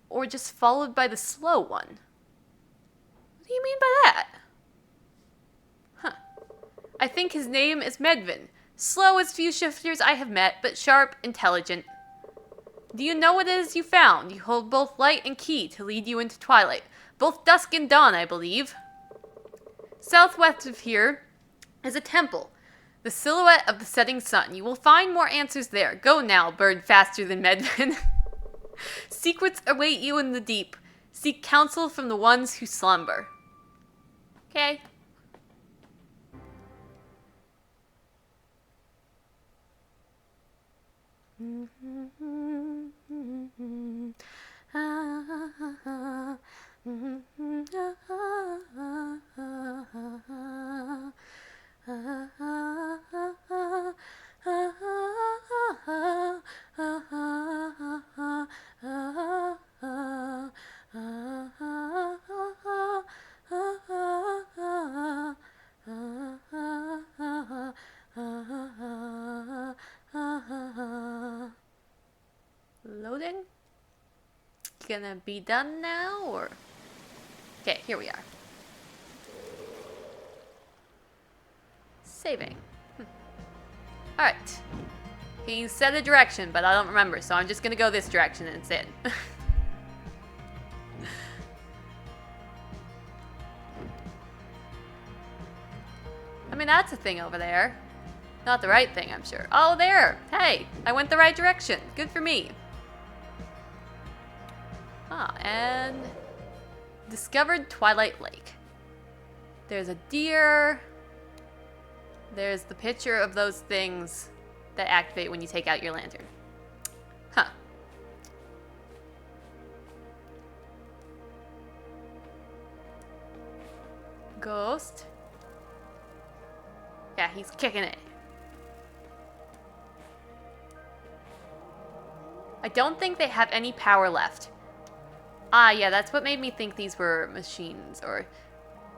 by the slow one? What do you mean by that? Huh. I think his name is Medvin. Slow as few shifters I have met, but sharp, intelligent. Do you know what it is you found? You hold both light and key to lead you into twilight. Both dusk and dawn, I believe. Southwest of here is a temple. The silhouette of the setting sun. You will find more answers there. Go now, bird faster than Medvin. Secrets await you in the deep. Seek counsel from the ones who slumber. Okay. Loading? Gonna be done now, or? Okay, here we are. Saving. Alright. He said a direction, but I don't remember, so I'm just gonna go this direction instead. I mean, that's a thing over there. Not the right thing, I'm sure. Oh, there! Hey, I went the right direction. Good for me. Ah, and discovered Twilight Lake. There's a deer. There's the picture of those things that activate when you take out your lantern. Huh. Ghost. Yeah, he's kicking it. I don't think they have any power left. Ah, yeah, that's what made me think these were machines, or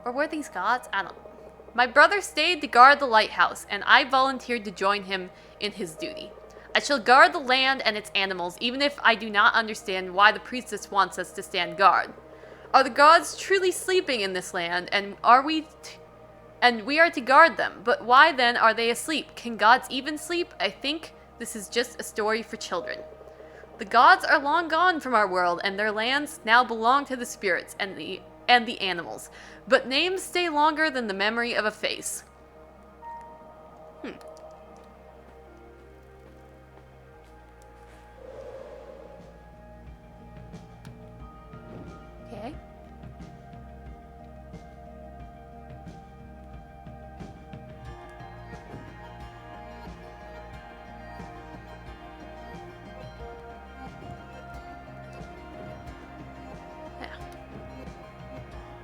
were these gods? I don't know. My brother stayed to guard the lighthouse, and I volunteered to join him in his duty. I shall guard the land and its animals, even if I do not understand why the priestess wants us to stand guard. Are the gods truly sleeping in this land, and we are to guard them? But why then are they asleep? Can gods even sleep? I think this is just a story for children. The gods are long gone from our world, and their lands now belong to the spirits and the animals. But names stay longer than the memory of a face. Okay.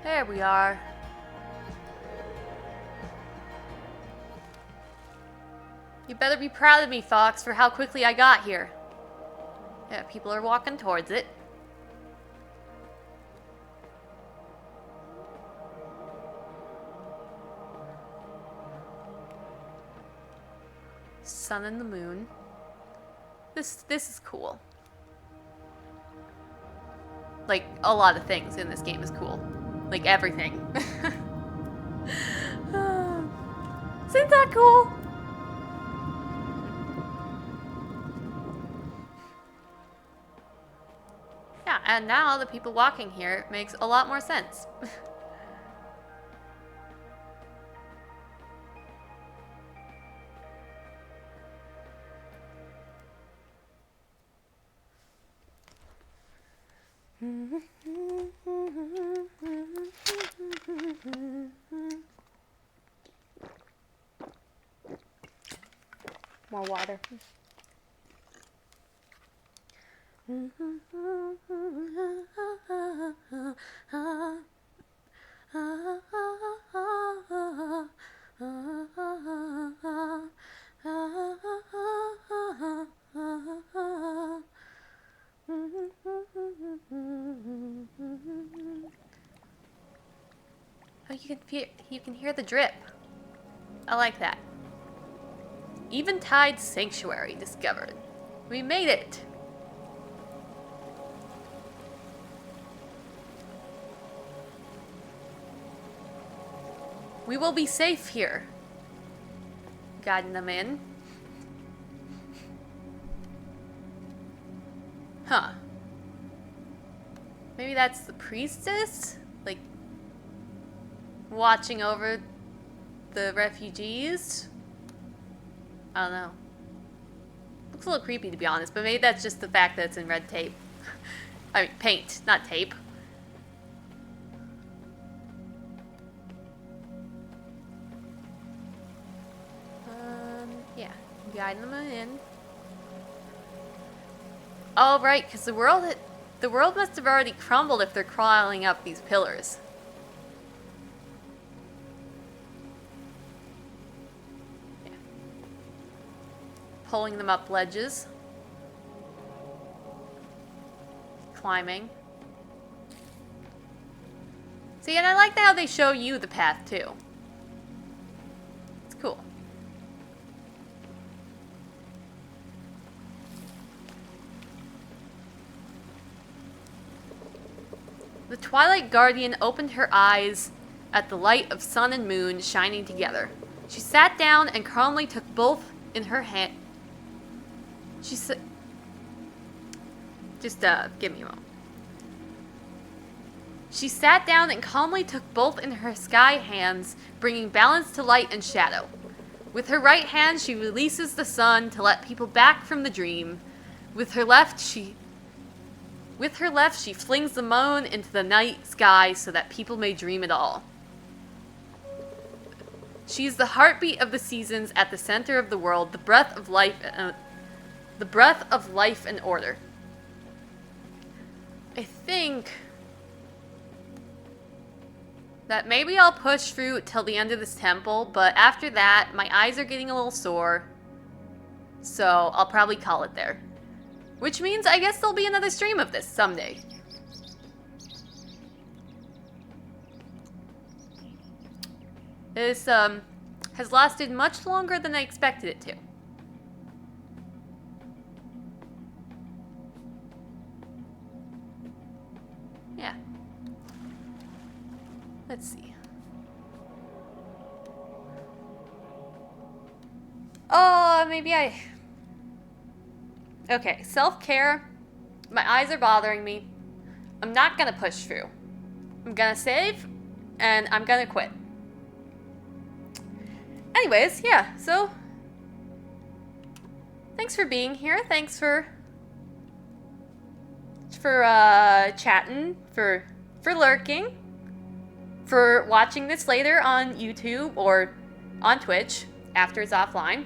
There we are. You better be proud of me, Fox, for how quickly I got here. Yeah, people are walking towards it. Sun and the moon. This is cool. Like, a lot of things in this game is cool. Like, everything. Isn't that cool? Yeah, and now the people walking here makes a lot more sense. More water. Oh, you can hear the drip. I like that. Eventide Sanctuary discovered. We made it. We will be safe here. Guiding them in. Huh. Maybe that's the priestess? Like, watching over the refugees? I don't know. Looks a little creepy, to be honest, but maybe that's just the fact that it's in red tape. I mean, paint, not tape. Yeah. Guiding them in. Oh, right, because the world must have already crumbled if they're crawling up these pillars. Yeah. Pulling them up ledges. Climbing. See, and I like how they show you the path, too. It's cool. The Twilight Guardian opened her eyes at the light of sun and moon shining together. She sat down and calmly took both in her hand. She said, give me a moment. She sat down and calmly took both in her sky hands, bringing balance to light and shadow. With her right hand, she releases the sun to let people back from the dream. With her left, she flings the moon into the night sky so that people may dream it all. She is the heartbeat of the seasons at the center of the world, the breath of life and order. I think that maybe I'll push through till the end of this temple, but after that, my eyes are getting a little sore, so I'll probably call it there. Which means I guess there'll be another stream of this someday. This has lasted much longer than I expected it to. Yeah. Let's see. Oh, maybe I... Okay, self-care. My eyes are bothering me. I'm not gonna push through. I'm gonna save, and I'm gonna quit. Anyways, yeah, so thanks for being here. Thanks for chatting, for lurking, for watching this later on YouTube or on Twitch after it's offline.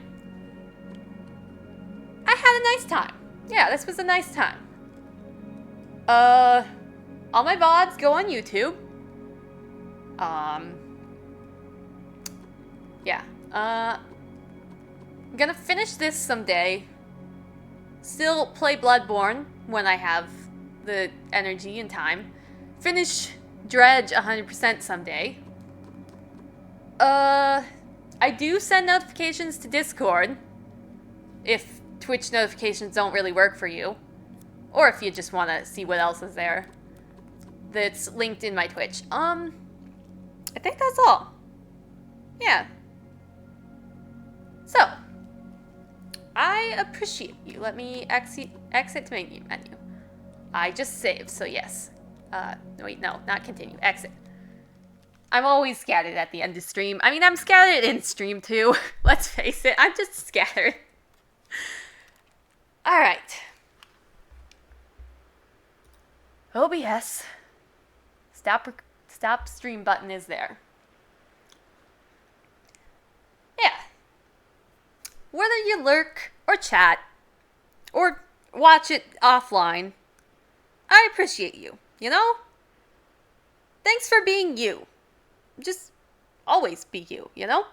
I had a nice time. Yeah, this was a nice time. All my VODs go on YouTube. Yeah. I'm gonna finish this someday. Still play Bloodborne when I have the energy and time. Finish Dredge 100% someday. I do send notifications to Discord if Twitch notifications don't really work for you. Or if you just want to see what else is there. That's linked in my Twitch. I think that's all. Yeah. So, I appreciate you. Let me exit to menu. I just saved, so yes. Wait, no, not continue. Exit. I'm always scattered at the end of stream. I mean, I'm scattered in stream too. Let's face it, I'm just scattered. Alright. OBS. Stop stream button is there. Yeah. Whether you lurk or chat or watch it offline, I appreciate you, you know? Thanks for being you. Just always be you, you know?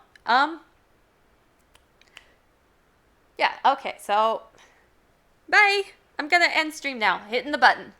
Yeah, okay, so bye. I'm gonna end stream now. Hitting the button.